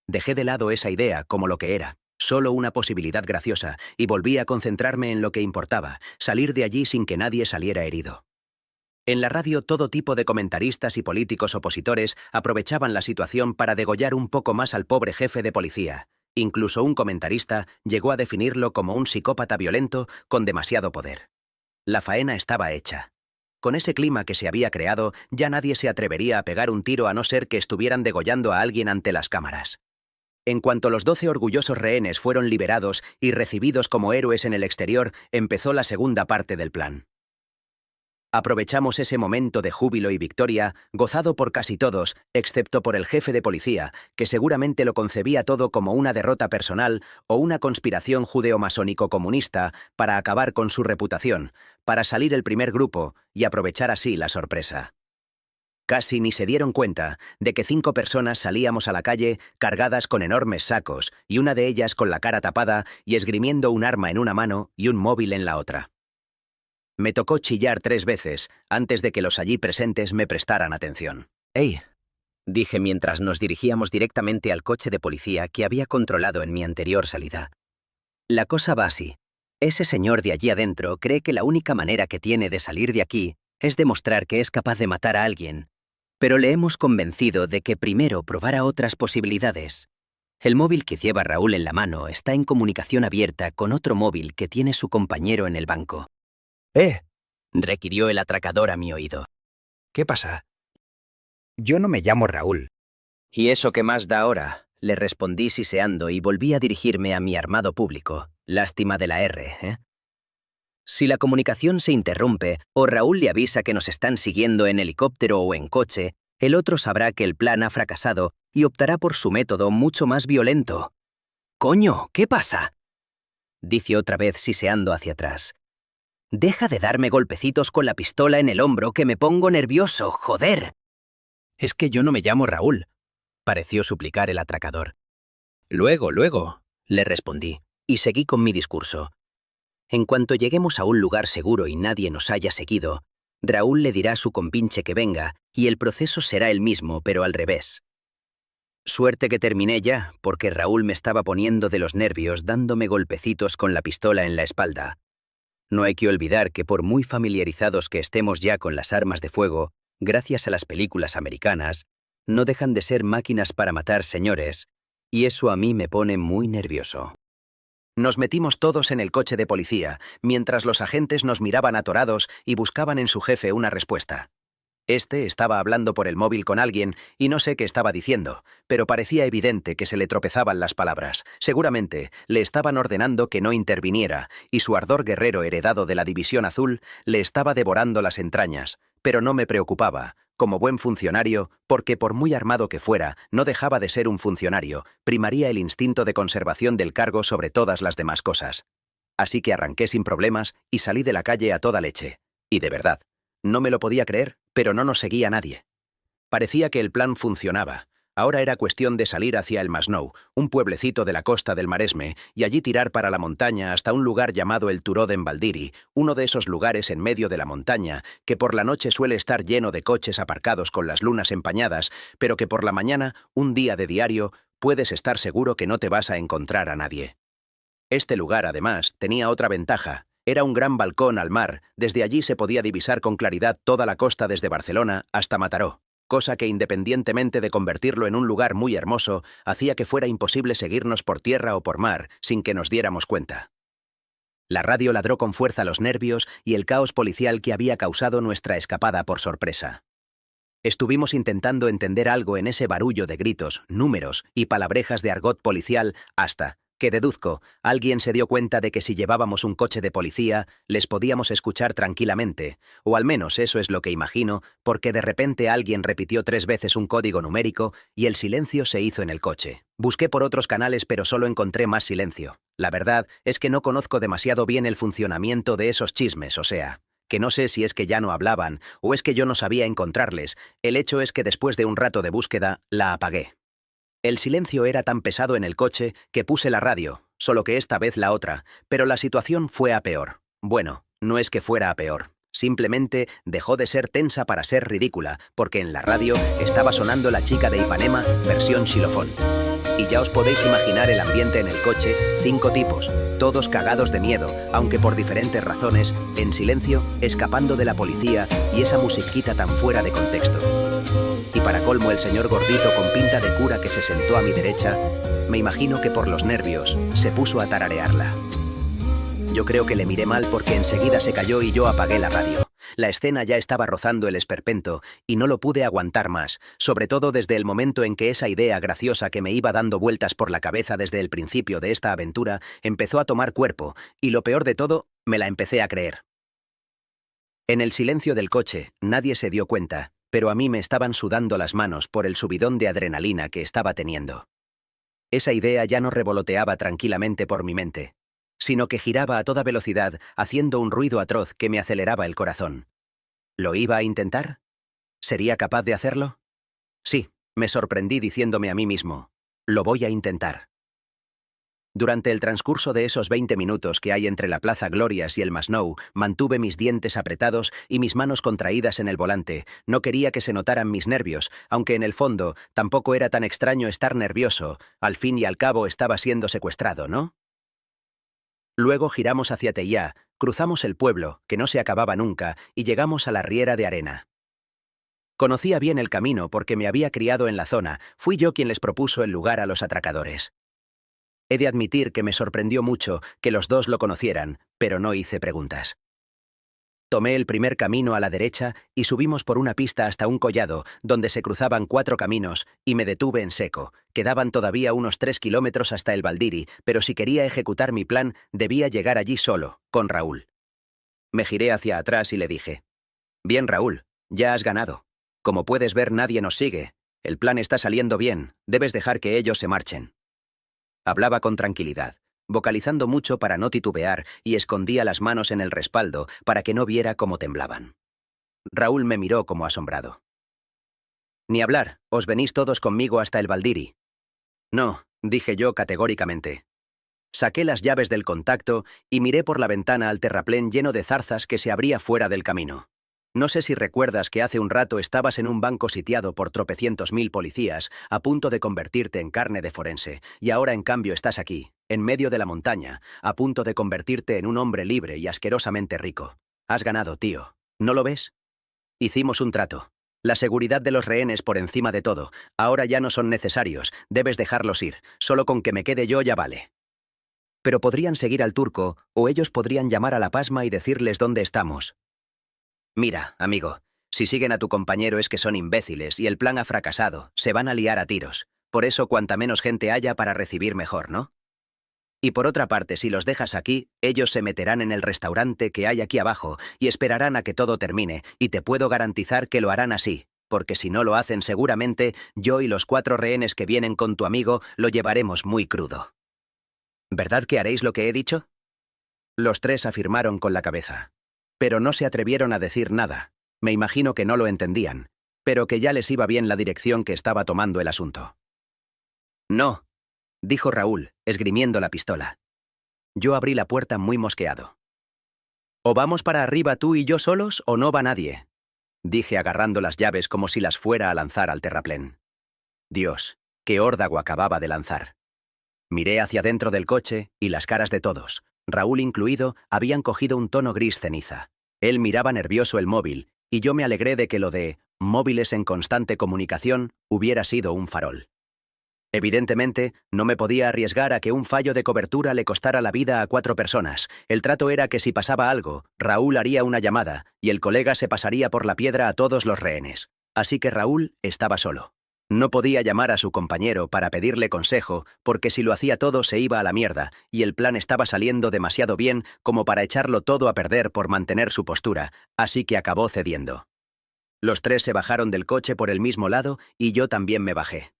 Dejé de lado esa idea como lo que era, solo una posibilidad graciosa, y volví a concentrarme en lo que importaba, salir de allí sin que nadie saliera herido. En la radio todo tipo de comentaristas y políticos opositores aprovechaban la situación para degollar un poco más al pobre jefe de policía. Incluso un comentarista llegó a definirlo como un psicópata violento con demasiado poder. La faena estaba hecha. Con ese clima que se había creado, ya nadie se atrevería a pegar un tiro a no ser que estuvieran degollando a alguien ante las cámaras. En cuanto los 12 orgullosos rehenes fueron liberados y recibidos como héroes en el exterior, empezó la segunda parte del plan. Aprovechamos ese momento de júbilo y victoria, gozado por casi todos, excepto por el jefe de policía, que seguramente lo concebía todo como una derrota personal o una conspiración judeo-masónico-comunista para acabar con su reputación, para salir el primer grupo y aprovechar así la sorpresa. Casi ni se dieron cuenta de que 5 personas salíamos a la calle cargadas con enormes sacos y una de ellas con la cara tapada y esgrimiendo un arma en una mano y un móvil en la otra. Me tocó chillar 3 veces antes de que los allí presentes me prestaran atención. «Hey», dije mientras nos dirigíamos directamente al coche de policía que había controlado en mi anterior salida. La cosa va así. Ese señor de allí adentro cree que la única manera que tiene de salir de aquí es demostrar que es capaz de matar a alguien, pero le hemos convencido de que primero probara otras posibilidades. El móvil que lleva Raúl en la mano está en comunicación abierta con otro móvil que tiene su compañero en el banco. Requirió el atracador a mi oído. ¿Qué pasa? Yo no me llamo Raúl. ¿Y eso qué más da ahora? Le respondí siseando y volví a dirigirme a mi armado público. Lástima de la R, ¿eh? Si la comunicación se interrumpe o Raúl le avisa que nos están siguiendo en helicóptero o en coche, el otro sabrá que el plan ha fracasado y optará por su método mucho más violento. «¡Coño! ¿Qué pasa?», dice otra vez siseando hacia atrás. «Deja de darme golpecitos con la pistola en el hombro que me pongo nervioso, joder». «Es que yo no me llamo Raúl», pareció suplicar el atracador. Luego, le respondí, y seguí con mi discurso. En cuanto lleguemos a un lugar seguro y nadie nos haya seguido, Raúl le dirá a su compinche que venga y el proceso será el mismo, pero al revés. Suerte que terminé ya, porque Raúl me estaba poniendo de los nervios dándome golpecitos con la pistola en la espalda. No hay que olvidar que por muy familiarizados que estemos ya con las armas de fuego, gracias a las películas americanas, no dejan de ser máquinas para matar señores, y eso a mí me pone muy nervioso. Nos metimos todos en el coche de policía, mientras los agentes nos miraban atorados y buscaban en su jefe una respuesta. Este estaba hablando por el móvil con alguien y no sé qué estaba diciendo, pero parecía evidente que se le tropezaban las palabras. Seguramente le estaban ordenando que no interviniera y su ardor guerrero heredado de la División Azul le estaba devorando las entrañas, pero no me preocupaba, como buen funcionario, porque por muy armado que fuera, no dejaba de ser un funcionario, primaría el instinto de conservación del cargo sobre todas las demás cosas. Así que arranqué sin problemas y salí de la calle a toda leche. Y de verdad, no me lo podía creer, pero no nos seguía nadie. Parecía que el plan funcionaba. Ahora era cuestión de salir hacia el Masnou, un pueblecito de la costa del Maresme, y allí tirar para la montaña hasta un lugar llamado el Turó d'en Valdiri, uno de esos lugares en medio de la montaña que por la noche suele estar lleno de coches aparcados con las lunas empañadas, pero que por la mañana, un día de diario, puedes estar seguro que no te vas a encontrar a nadie. Este lugar, además, tenía otra ventaja. Era un gran balcón al mar, desde allí se podía divisar con claridad toda la costa desde Barcelona hasta Mataró. cosa que independientemente de convertirlo en un lugar muy hermoso, hacía que fuera imposible seguirnos por tierra o por mar sin que nos diéramos cuenta. La radio ladró con fuerza los nervios y el caos policial que había causado nuestra escapada por sorpresa. Estuvimos intentando entender algo en ese barullo de gritos, números y palabrejas de argot policial hasta que, deduzco, alguien se dio cuenta de que si llevábamos un coche de policía, les podíamos escuchar tranquilamente, o al menos eso es lo que imagino, porque de repente alguien repitió 3 veces un código numérico y el silencio se hizo en el coche. Busqué por otros canales pero solo encontré más silencio. La verdad es que no conozco demasiado bien el funcionamiento de esos chismes, o sea, que no sé si es que ya no hablaban o es que yo no sabía encontrarles. El hecho es que después de un rato de búsqueda, la apagué. El silencio era tan pesado en el coche que puse la radio, solo que esta vez la otra, pero la situación fue a peor. Bueno, no es que fuera a peor. Simplemente dejó de ser tensa para ser ridícula, porque en la radio estaba sonando La chica de Ipanema, versión xilofón. Y ya os podéis imaginar el ambiente en el coche, 5 tipos, todos cagados de miedo, aunque por diferentes razones, en silencio, escapando de la policía y esa musiquita tan fuera de contexto. Y para colmo el señor gordito con pinta de cura que se sentó a mi derecha, me imagino que por los nervios se puso a tararearla. Yo creo que le miré mal porque enseguida se cayó y yo apagué la radio. La escena ya estaba rozando el esperpento y no lo pude aguantar más, sobre todo desde el momento en que esa idea graciosa que me iba dando vueltas por la cabeza desde el principio de esta aventura empezó a tomar cuerpo y lo peor de todo, me la empecé a creer. En el silencio del coche, nadie se dio cuenta, pero a mí me estaban sudando las manos por el subidón de adrenalina que estaba teniendo. Esa idea ya no revoloteaba tranquilamente por mi mente, sino que giraba a toda velocidad, haciendo un ruido atroz que me aceleraba el corazón. ¿Lo iba a intentar? ¿Sería capaz de hacerlo? Sí, me sorprendí diciéndome a mí mismo, lo voy a intentar. Durante el transcurso de esos 20 minutos que hay entre la Plaza Glorias y el Masnou, mantuve mis dientes apretados y mis manos contraídas en el volante. No quería que se notaran mis nervios, aunque en el fondo tampoco era tan extraño estar nervioso. Al fin y al cabo estaba siendo secuestrado, ¿no? Luego giramos hacia Teià, cruzamos el pueblo, que no se acababa nunca, y llegamos a la Riera de Arena. Conocía bien el camino porque me había criado en la zona, fui yo quien les propuso el lugar a los atracadores. He de admitir que me sorprendió mucho que los dos lo conocieran, pero no hice preguntas. Tomé el primer camino a la derecha y subimos por una pista hasta un collado, donde se cruzaban 4 caminos, y me detuve en seco. Quedaban todavía unos 3 kilómetros hasta el Valdiri, pero si quería ejecutar mi plan, debía llegar allí solo, con Raúl. Me giré hacia atrás y le dije, «Bien, Raúl, ya has ganado. Como puedes ver, nadie nos sigue. El plan está saliendo bien, debes dejar que ellos se marchen». Hablaba con tranquilidad, vocalizando mucho para no titubear y escondía las manos en el respaldo para que no viera cómo temblaban. Raúl me miró como asombrado. «Ni hablar, os venís todos conmigo hasta el Valdiri». «No», dije yo categóricamente. Saqué las llaves del contacto y miré por la ventana al terraplén lleno de zarzas que se abría fuera del camino. No sé si recuerdas que hace un rato estabas en un banco sitiado por tropecientos mil policías, a punto de convertirte en carne de forense, y ahora en cambio estás aquí, en medio de la montaña, a punto de convertirte en un hombre libre y asquerosamente rico. Has ganado, tío. ¿No lo ves? Hicimos un trato. La seguridad de los rehenes por encima de todo. Ahora ya no son necesarios, debes dejarlos ir. Solo con que me quede yo ya vale. Pero podrían seguir al turco, o ellos podrían llamar a la pasma y decirles dónde estamos. Mira, amigo, si siguen a tu compañero es que son imbéciles y el plan ha fracasado, se van a liar a tiros. Por eso cuanta menos gente haya para recibir mejor, ¿no? Y por otra parte, si los dejas aquí, ellos se meterán en el restaurante que hay aquí abajo y esperarán a que todo termine, y te puedo garantizar que lo harán así, porque si no lo hacen seguramente, yo y los 4 rehenes que vienen con tu amigo lo llevaremos muy crudo. ¿Verdad que haréis lo que he dicho? Los 3 afirmaron con la cabeza. Pero no se atrevieron a decir nada. Me imagino que no lo entendían, pero que ya les iba bien la dirección que estaba tomando el asunto. «No», dijo Raúl, esgrimiendo la pistola. Yo abrí la puerta muy mosqueado. «O vamos para arriba tú y yo solos o no va nadie», dije agarrando las llaves como si las fuera a lanzar al terraplén. Dios, qué órdago acababa de lanzar. Miré hacia dentro del coche y las caras de todos, Raúl incluido, habían cogido un tono gris ceniza. Él miraba nervioso el móvil, y yo me alegré de que lo de móviles en constante comunicación, hubiera sido un farol. Evidentemente, no me podía arriesgar a que un fallo de cobertura le costara la vida a 4 personas. El trato era que si pasaba algo, Raúl haría una llamada y el colega se pasaría por la piedra a todos los rehenes. Así que Raúl estaba solo. No podía llamar a su compañero para pedirle consejo, porque si lo hacía todo se iba a la mierda, y el plan estaba saliendo demasiado bien como para echarlo todo a perder por mantener su postura, así que acabó cediendo. Los 3 se bajaron del coche por el mismo lado y yo también me bajé.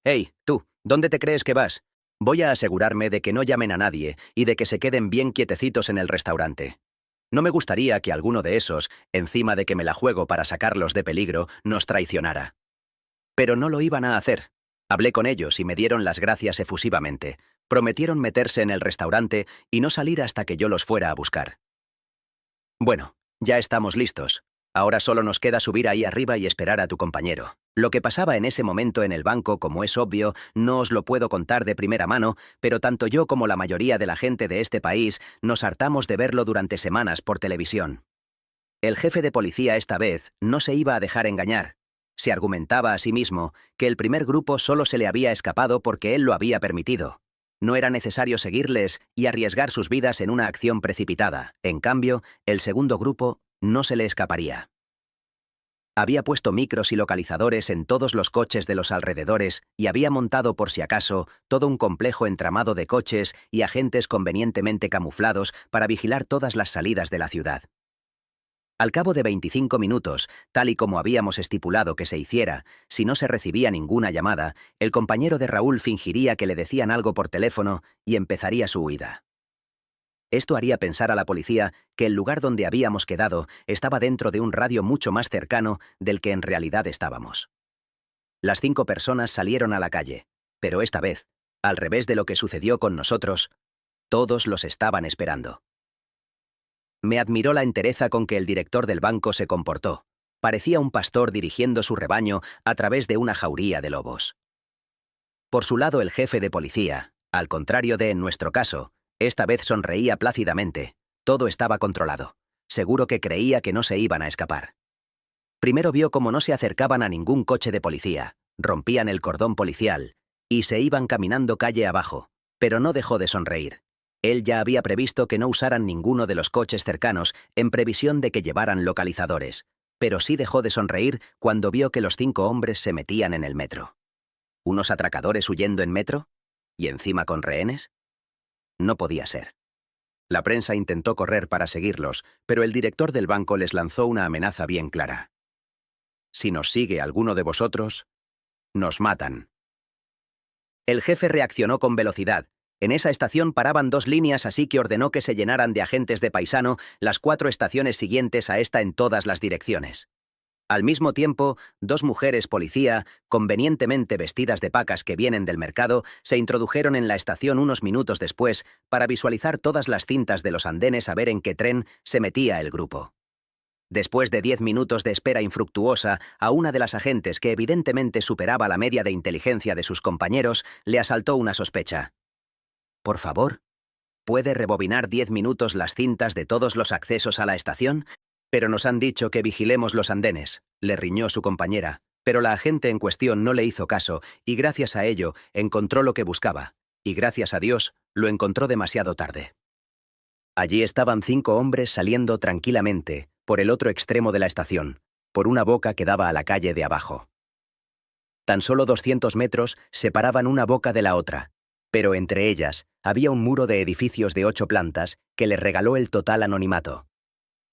«Hey, tú, ¿dónde te crees que vas? Voy a asegurarme de que no llamen a nadie y de que se queden bien quietecitos en el restaurante. No me gustaría que alguno de esos, encima de que me la juego para sacarlos de peligro, nos traicionara». Pero no lo iban a hacer. Hablé con ellos y me dieron las gracias efusivamente. Prometieron meterse en el restaurante y no salir hasta que yo los fuera a buscar. Bueno, ya estamos listos. Ahora solo nos queda subir ahí arriba y esperar a tu compañero. Lo que pasaba en ese momento en el banco, como es obvio, no os lo puedo contar de primera mano, pero tanto yo como la mayoría de la gente de este país nos hartamos de verlo durante semanas por televisión. El jefe de policía esta vez no se iba a dejar engañar. Se argumentaba a sí mismo que el primer grupo solo se le había escapado porque él lo había permitido. No era necesario seguirles y arriesgar sus vidas en una acción precipitada. En cambio, el segundo grupo no se le escaparía. Había puesto micros y localizadores en todos los coches de los alrededores y había montado, por si acaso, todo un complejo entramado de coches y agentes convenientemente camuflados para vigilar todas las salidas de la ciudad. Al cabo de 25 minutos, tal y como habíamos estipulado que se hiciera, si no se recibía ninguna llamada, el compañero de Raúl fingiría que le decían algo por teléfono y empezaría su huida. Esto haría pensar a la policía que el lugar donde habíamos quedado estaba dentro de un radio mucho más cercano del que en realidad estábamos. Las 5 personas salieron a la calle, pero esta vez, al revés de lo que sucedió con nosotros, todos los estaban esperando. Me admiró la entereza con que el director del banco se comportó. Parecía un pastor dirigiendo su rebaño a través de una jauría de lobos. Por su lado, el jefe de policía, al contrario de en nuestro caso, esta vez sonreía plácidamente. Todo estaba controlado. Seguro que creía que no se iban a escapar. Primero vio cómo no se acercaban a ningún coche de policía, rompían el cordón policial y se iban caminando calle abajo, pero no dejó de sonreír. Él ya había previsto que no usaran ninguno de los coches cercanos en previsión de que llevaran localizadores, pero sí dejó de sonreír cuando vio que los 5 hombres se metían en el metro. ¿Unos atracadores huyendo en metro? ¿Y encima con rehenes? No podía ser. La prensa intentó correr para seguirlos, pero el director del banco les lanzó una amenaza bien clara. Si nos sigue alguno de vosotros, nos matan. El jefe reaccionó con velocidad. En esa estación paraban 2 líneas, así que ordenó que se llenaran de agentes de paisano las 4 estaciones siguientes a esta en todas las direcciones. Al mismo tiempo, 2 mujeres policía, convenientemente vestidas de pacas que vienen del mercado, se introdujeron en la estación unos minutos después para visualizar todas las cintas de los andenes a ver en qué tren se metía el grupo. Después de 10 minutos de espera infructuosa, a una de las agentes que evidentemente superaba la media de inteligencia de sus compañeros, le asaltó una sospecha. «Por favor, ¿puede rebobinar 10 minutos las cintas de todos los accesos a la estación? Pero nos han dicho que vigilemos los andenes», le riñó su compañera, pero la agente en cuestión no le hizo caso y gracias a ello encontró lo que buscaba, y gracias a Dios lo encontró demasiado tarde. Allí estaban 5 hombres saliendo tranquilamente por el otro extremo de la estación, por una boca que daba a la calle de abajo. Tan solo 200 metros separaban una boca de la otra, pero entre ellas había un muro de edificios de 8 plantas que les regaló el total anonimato.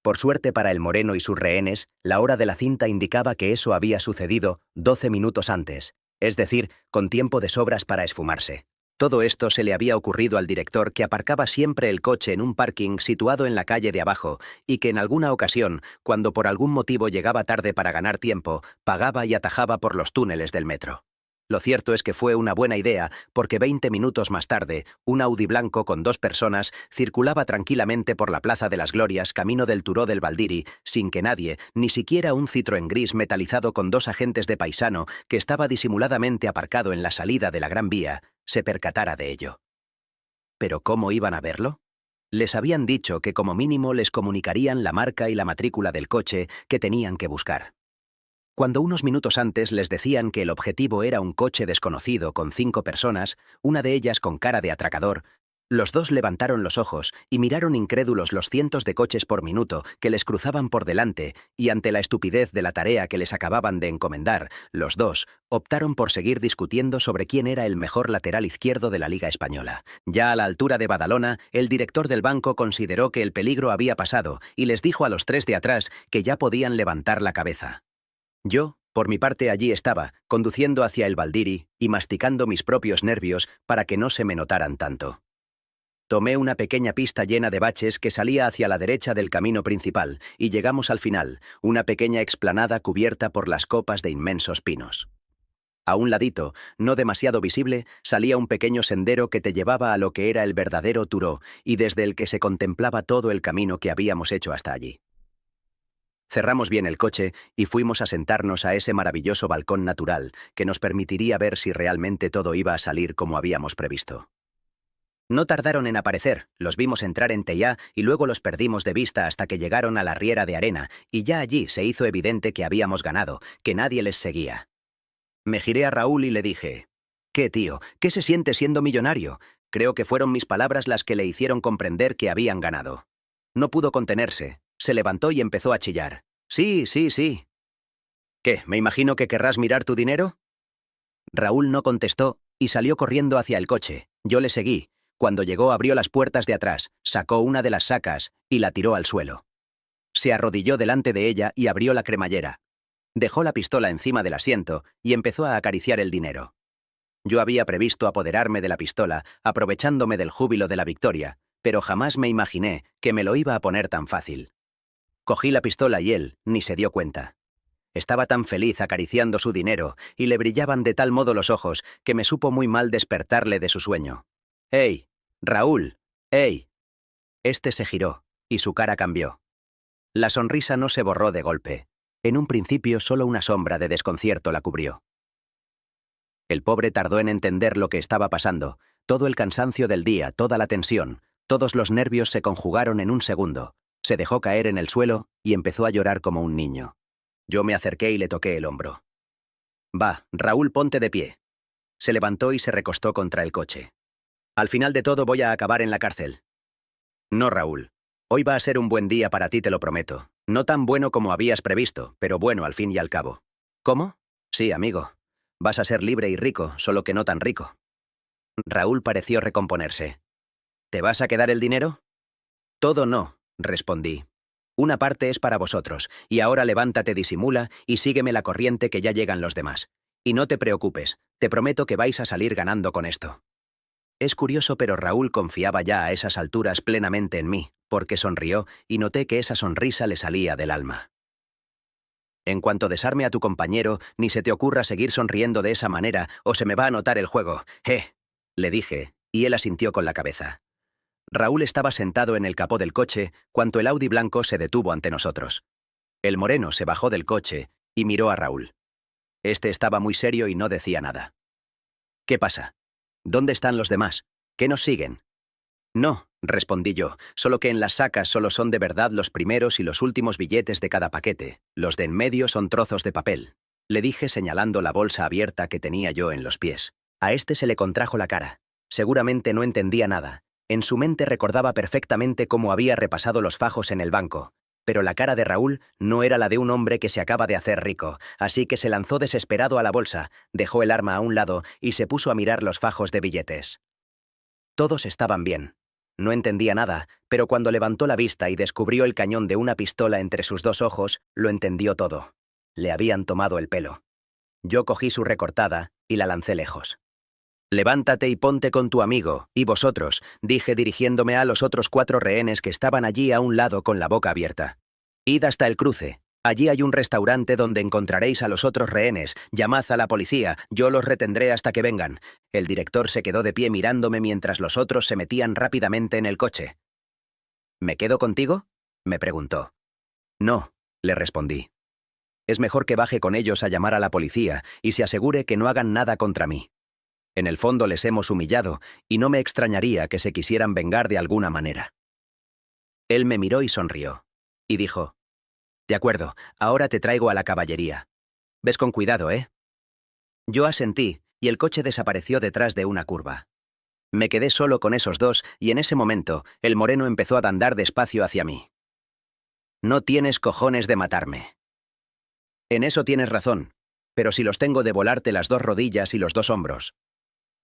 Por suerte para el moreno y sus rehenes, la hora de la cinta indicaba que eso había sucedido 12 minutos antes, es decir, con tiempo de sobras para esfumarse. Todo esto se le había ocurrido al director, que aparcaba siempre el coche en un parking situado en la calle de abajo y que en alguna ocasión, cuando por algún motivo llegaba tarde para ganar tiempo, pagaba y atajaba por los túneles del metro. Lo cierto es que fue una buena idea, porque 20 minutos más tarde, un Audi blanco con 2 personas circulaba tranquilamente por la Plaza de las Glorias camino del Turó del Baldiri, sin que nadie, ni siquiera un Citroën gris metalizado con 2 agentes de paisano que estaba disimuladamente aparcado en la salida de la Gran Vía, se percatara de ello. ¿Pero cómo iban a verlo? Les habían dicho que como mínimo les comunicarían la marca y la matrícula del coche que tenían que buscar. Cuando unos minutos antes les decían que el objetivo era un coche desconocido con 5 personas, una de ellas con cara de atracador, los dos levantaron los ojos y miraron incrédulos los cientos de coches por minuto que les cruzaban por delante, y ante la estupidez de la tarea que les acababan de encomendar, los dos optaron por seguir discutiendo sobre quién era el mejor lateral izquierdo de la Liga Española. Ya a la altura de Badalona, el director del banco consideró que el peligro había pasado y les dijo a los 3 de atrás que ya podían levantar la cabeza. Yo, por mi parte, allí estaba, conduciendo hacia el Valdiri y masticando mis propios nervios para que no se me notaran tanto. Tomé una pequeña pista llena de baches que salía hacia la derecha del camino principal y llegamos al final, una pequeña explanada cubierta por las copas de inmensos pinos. A un ladito, no demasiado visible, salía un pequeño sendero que te llevaba a lo que era el verdadero Turó y desde el que se contemplaba todo el camino que habíamos hecho hasta allí. Cerramos bien el coche y fuimos a sentarnos a ese maravilloso balcón natural que nos permitiría ver si realmente todo iba a salir como habíamos previsto. No tardaron en aparecer, los vimos entrar en Teià y luego los perdimos de vista hasta que llegaron a la riera de arena, y ya allí se hizo evidente que habíamos ganado, que nadie les seguía. Me giré a Raúl y le dije: «¿Qué, tío? ¿Qué se siente siendo millonario?». Creo que fueron mis palabras las que le hicieron comprender que habían ganado. No pudo contenerse, se levantó y empezó a chillar. «Sí, sí, sí». «¿Qué? ¿Me imagino que querrás mirar tu dinero?». Raúl no contestó y salió corriendo hacia el coche. Yo le seguí. Cuando llegó abrió las puertas de atrás, sacó una de las sacas y la tiró al suelo. Se arrodilló delante de ella y abrió la cremallera. Dejó la pistola encima del asiento y empezó a acariciar el dinero. Yo había previsto apoderarme de la pistola, aprovechándome del júbilo de la victoria, pero jamás me imaginé que me lo iba a poner tan fácil. Cogí la pistola y él ni se dio cuenta. Estaba tan feliz acariciando su dinero y le brillaban de tal modo los ojos que me supo muy mal despertarle de su sueño. «¡Hey! Raúl! ¡Hey!». Este se giró, y su cara cambió. La sonrisa no se borró de golpe. En un principio solo una sombra de desconcierto la cubrió. El pobre tardó en entender lo que estaba pasando. Todo el cansancio del día, toda la tensión, todos los nervios se conjugaron en un segundo. Se dejó caer en el suelo y empezó a llorar como un niño. Yo me acerqué y le toqué el hombro. «Va, Raúl, ponte de pie». Se levantó y se recostó contra el coche. «Al final de todo voy a acabar en la cárcel». «No, Raúl. Hoy va a ser un buen día para ti, te lo prometo. No tan bueno como habías previsto, pero bueno al fin y al cabo». «¿Cómo?». «Sí, amigo. Vas a ser libre y rico, solo que no tan rico». Raúl pareció recomponerse. «¿Te vas a quedar el dinero?». «Todo no», respondí. «Una parte es para vosotros, y ahora levántate, disimula y sígueme la corriente que ya llegan los demás. Y no te preocupes, te prometo que vais a salir ganando con esto». Es curioso, pero Raúl confiaba ya a esas alturas plenamente en mí, porque sonrió y noté que esa sonrisa le salía del alma. «En cuanto desarme a tu compañero, ni se te ocurra seguir sonriendo de esa manera o se me va a notar el juego. Le dije, y él asintió con la cabeza. Raúl estaba sentado en el capó del coche cuando el Audi blanco se detuvo ante nosotros. El moreno se bajó del coche y miró a Raúl. Este estaba muy serio y no decía nada. «¿Qué pasa? ¿Dónde están los demás? ¿Qué nos siguen?». «No», respondí yo, «solo que en las sacas solo son de verdad los primeros y los últimos billetes de cada paquete. Los de en medio son trozos de papel», le dije señalando la bolsa abierta que tenía yo en los pies. A este se le contrajo la cara. Seguramente no entendía nada. En su mente recordaba perfectamente cómo había repasado los fajos en el banco. Pero la cara de Raúl no era la de un hombre que se acaba de hacer rico, así que se lanzó desesperado a la bolsa, dejó el arma a un lado y se puso a mirar los fajos de billetes. Todos estaban bien. No entendía nada, pero cuando levantó la vista y descubrió el cañón de una pistola entre sus 2 ojos, lo entendió todo. Le habían tomado el pelo. Yo cogí su recortada y la lancé lejos. «Levántate y ponte con tu amigo, y vosotros», dije dirigiéndome a los otros 4 rehenes que estaban allí a un lado con la boca abierta. «Id hasta el cruce. Allí hay un restaurante donde encontraréis a los otros rehenes. Llamad a la policía, yo los retendré hasta que vengan». El director se quedó de pie mirándome mientras los otros se metían rápidamente en el coche. «¿Me quedo contigo?», me preguntó. «No», le respondí. «Es mejor que baje con ellos a llamar a la policía y se asegure que no hagan nada contra mí. En el fondo les hemos humillado y no me extrañaría que se quisieran vengar de alguna manera». Él me miró y sonrió. Y dijo: «De acuerdo, ahora te traigo a la caballería». Ves con cuidado, ¿eh? Yo asentí, y el coche desapareció detrás de una curva. Me quedé solo con esos dos, y en ese momento, el moreno empezó a andar despacio hacia mí. No tienes cojones de matarme. En eso tienes razón, pero si los tengo de volarte las dos rodillas y los dos hombros.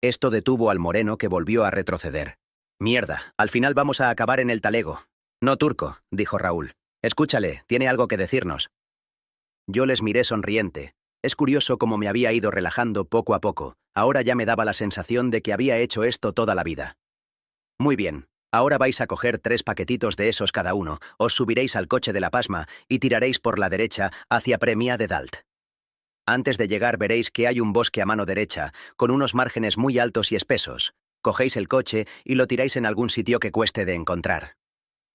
Esto detuvo al moreno, que volvió a retroceder. Mierda, al final vamos a acabar en el talego. No, turco, dijo Raúl. Escúchale, tiene algo que decirnos. Yo les miré sonriente. Es curioso cómo me había ido relajando poco a poco. Ahora ya me daba la sensación de que había hecho esto toda la vida. Muy bien, ahora vais a coger 3 paquetitos de esos cada uno, os subiréis al coche de la Pasma y tiraréis por la derecha hacia Premià de Dalt. Antes de llegar veréis que hay un bosque a mano derecha, con unos márgenes muy altos y espesos. Cogéis el coche y lo tiráis en algún sitio que cueste de encontrar.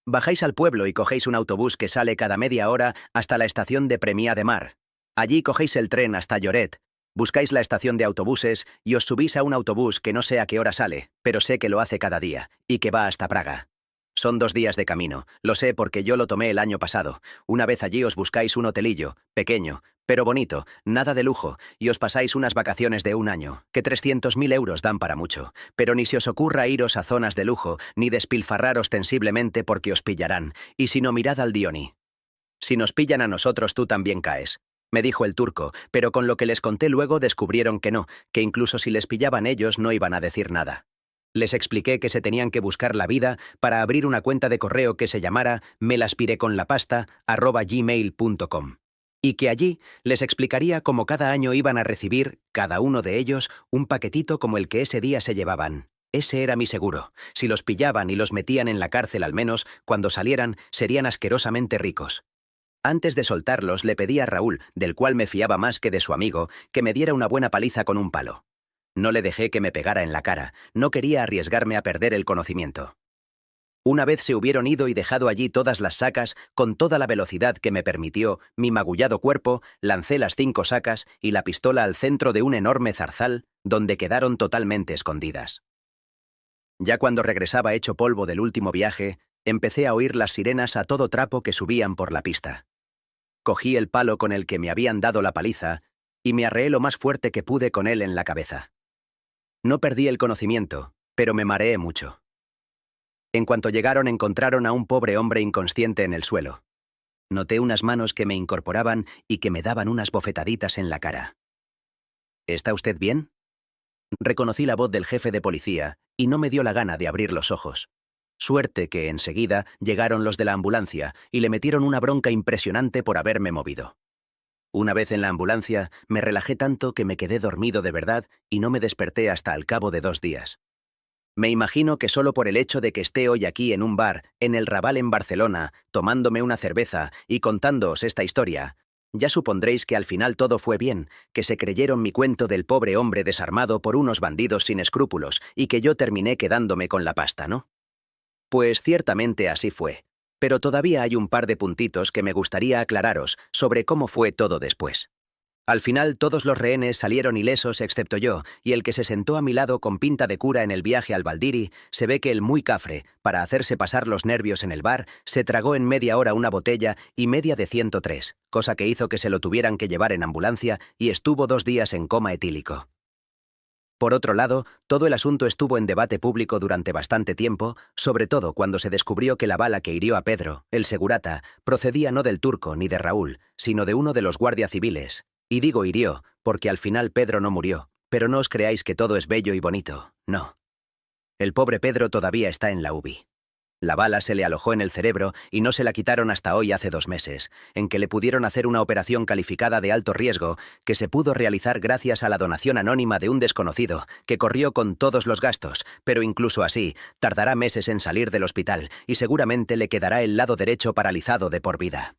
Bajáis al pueblo y cogéis un autobús que sale cada media hora hasta la estación de Premià de Mar. Allí cogéis el tren hasta Lloret, buscáis la estación de autobuses y os subís a un autobús que no sé a qué hora sale, pero sé que lo hace cada día, y que va hasta Praga. Son 2 días de camino, lo sé porque yo lo tomé el año pasado. Una vez allí os buscáis un hotelillo, pequeño, pero bonito, nada de lujo, y os pasáis unas vacaciones de un año, que 300.000 euros dan para mucho, pero ni se os ocurra iros a zonas de lujo, ni despilfarrar ostensiblemente porque os pillarán, y si no, mirad al Dioni. Si nos pillan a nosotros tú también caes, me dijo el turco, pero con lo que les conté luego descubrieron que no, que incluso si les pillaban ellos no iban a decir nada. Les expliqué que se tenían que buscar la vida para abrir una cuenta de correo que se llamara melaspireconlapasta@gmail.com y que allí les explicaría cómo cada año iban a recibir, cada uno de ellos, un paquetito como el que ese día se llevaban. Ese era mi seguro. Si los pillaban y los metían en la cárcel al menos, cuando salieran, serían asquerosamente ricos. Antes de soltarlos le pedí a Raúl, del cual me fiaba más que de su amigo, que me diera una buena paliza con un palo. No le dejé que me pegara en la cara, no quería arriesgarme a perder el conocimiento. Una vez se hubieron ido y dejado allí todas las sacas, con toda la velocidad que me permitió mi magullado cuerpo, lancé las 5 sacas y la pistola al centro de un enorme zarzal, donde quedaron totalmente escondidas. Ya cuando regresaba hecho polvo del último viaje, empecé a oír las sirenas a todo trapo que subían por la pista. Cogí el palo con el que me habían dado la paliza y me arreé lo más fuerte que pude con él en la cabeza. No perdí el conocimiento, pero me mareé mucho. En cuanto llegaron encontraron a un pobre hombre inconsciente en el suelo. Noté unas manos que me incorporaban y que me daban unas bofetaditas en la cara. ¿Está usted bien? Reconocí la voz del jefe de policía y no me dio la gana de abrir los ojos. Suerte que enseguida llegaron los de la ambulancia y le metieron una bronca impresionante por haberme movido. Una vez en la ambulancia, me relajé tanto que me quedé dormido de verdad y no me desperté hasta al cabo de 2 días. Me imagino que solo por el hecho de que esté hoy aquí en un bar, en el Raval en Barcelona, tomándome una cerveza y contándoos esta historia, ya supondréis que al final todo fue bien, que se creyeron mi cuento del pobre hombre desarmado por unos bandidos sin escrúpulos y que yo terminé quedándome con la pasta, ¿no? Pues ciertamente así fue. Pero todavía hay un par de puntitos que me gustaría aclararos sobre cómo fue todo después. Al final todos los rehenes salieron ilesos excepto yo, y el que se sentó a mi lado con pinta de cura en el viaje al Valdiri, se ve que el muy cafre, para hacerse pasar los nervios en el bar, se tragó en media hora una botella y media de 103, cosa que hizo que se lo tuvieran que llevar en ambulancia y estuvo 2 días en coma etílico. Por otro lado, todo el asunto estuvo en debate público durante bastante tiempo, sobre todo cuando se descubrió que la bala que hirió a Pedro, el segurata, procedía no del turco ni de Raúl, sino de uno de los guardias civiles. Y digo hirió, porque al final Pedro no murió, pero no os creáis que todo es bello y bonito, no. El pobre Pedro todavía está en la UBI. La bala se le alojó en el cerebro y no se la quitaron hasta hoy hace 2 meses, en que le pudieron hacer una operación calificada de alto riesgo que se pudo realizar gracias a la donación anónima de un desconocido que corrió con todos los gastos, pero incluso así tardará meses en salir del hospital y seguramente le quedará el lado derecho paralizado de por vida.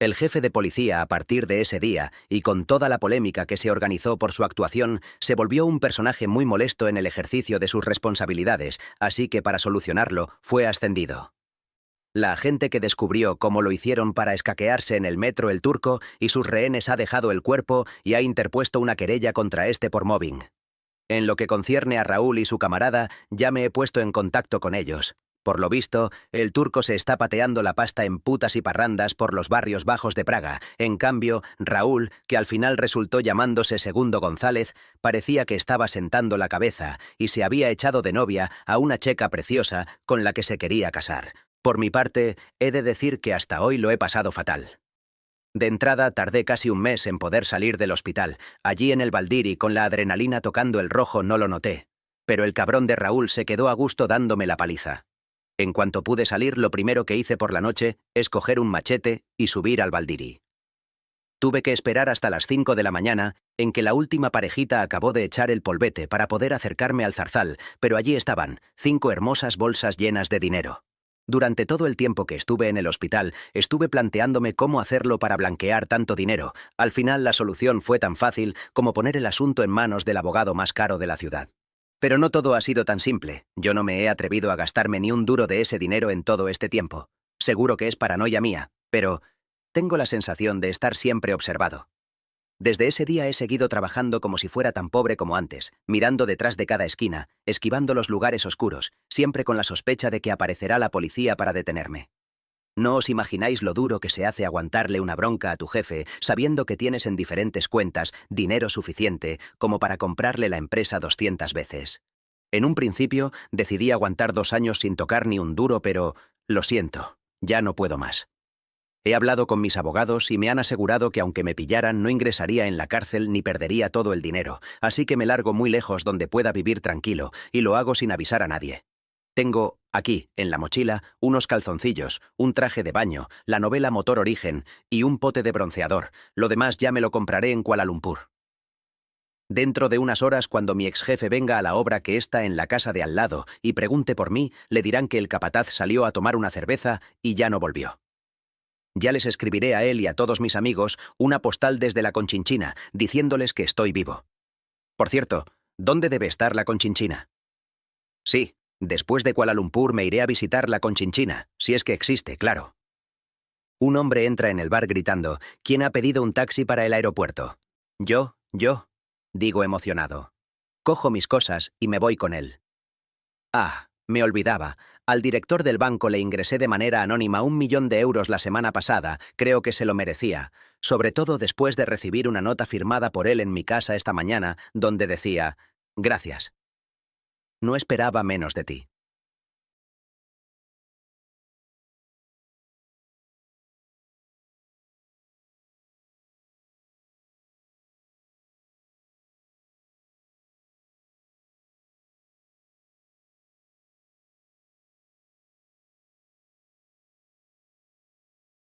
El jefe de policía, a partir de ese día, y con toda la polémica que se organizó por su actuación, se volvió un personaje muy molesto en el ejercicio de sus responsabilidades, así que para solucionarlo, fue ascendido. La gente que descubrió cómo lo hicieron para escaquearse en el metro el turco y sus rehenes ha dejado el cuerpo y ha interpuesto una querella contra este por mobbing. En lo que concierne a Raúl y su camarada, ya me he puesto en contacto con ellos. Por lo visto, el turco se está pateando la pasta en putas y parrandas por los barrios bajos de Praga. En cambio, Raúl, que al final resultó llamándose Segundo González, parecía que estaba sentando la cabeza y se había echado de novia a una checa preciosa con la que se quería casar. Por mi parte, he de decir que hasta hoy lo he pasado fatal. De entrada, tardé casi un mes en poder salir del hospital. Allí en el Baldiri, con la adrenalina tocando el rojo, no lo noté. Pero el cabrón de Raúl se quedó a gusto dándome la paliza. En cuanto pude salir, lo primero que hice por la noche es coger un machete y subir al Baldiri. Tuve que esperar hasta las 5 de la mañana, en que la última parejita acabó de echar el polvete para poder acercarme al zarzal, pero allí estaban, 5 hermosas bolsas llenas de dinero. Durante todo el tiempo que estuve en el hospital, estuve planteándome cómo hacerlo para blanquear tanto dinero. Al final, la solución fue tan fácil como poner el asunto en manos del abogado más caro de la ciudad. Pero no todo ha sido tan simple. Yo no me he atrevido a gastarme ni un duro de ese dinero en todo este tiempo. Seguro que es paranoia mía, pero tengo la sensación de estar siempre observado. Desde ese día he seguido trabajando como si fuera tan pobre como antes, mirando detrás de cada esquina, esquivando los lugares oscuros, siempre con la sospecha de que aparecerá la policía para detenerme. No os imagináis lo duro que se hace aguantarle una bronca a tu jefe sabiendo que tienes en diferentes cuentas dinero suficiente como para comprarle la empresa 200 veces. En un principio decidí aguantar 2 años sin tocar ni un duro, pero lo siento, ya no puedo más. He hablado con mis abogados y me han asegurado que aunque me pillaran no ingresaría en la cárcel ni perdería todo el dinero, así que me largo muy lejos donde pueda vivir tranquilo y lo hago sin avisar a nadie. Tengo, aquí, en la mochila, unos calzoncillos, un traje de baño, la novela Motor Origen y un pote de bronceador. Lo demás ya me lo compraré en Kuala Lumpur. Dentro de unas horas, cuando mi exjefe venga a la obra que está en la casa de al lado y pregunte por mí, le dirán que el capataz salió a tomar una cerveza y ya no volvió. Ya les escribiré a él y a todos mis amigos una postal desde la Conchinchina, diciéndoles que estoy vivo. Por cierto, ¿dónde debe estar la Conchinchina? Sí. Después de Kuala Lumpur me iré a visitar la Conchinchina, si es que existe, claro. Un hombre entra en el bar gritando: ¿Quién ha pedido un taxi para el aeropuerto? Yo, digo emocionado. Cojo mis cosas y me voy con él. Ah, me olvidaba. Al director del banco le ingresé de manera anónima 1 millón de euros la semana pasada, creo que se lo merecía, sobre todo después de recibir una nota firmada por él en mi casa esta mañana, donde decía: gracias. No esperaba menos de ti.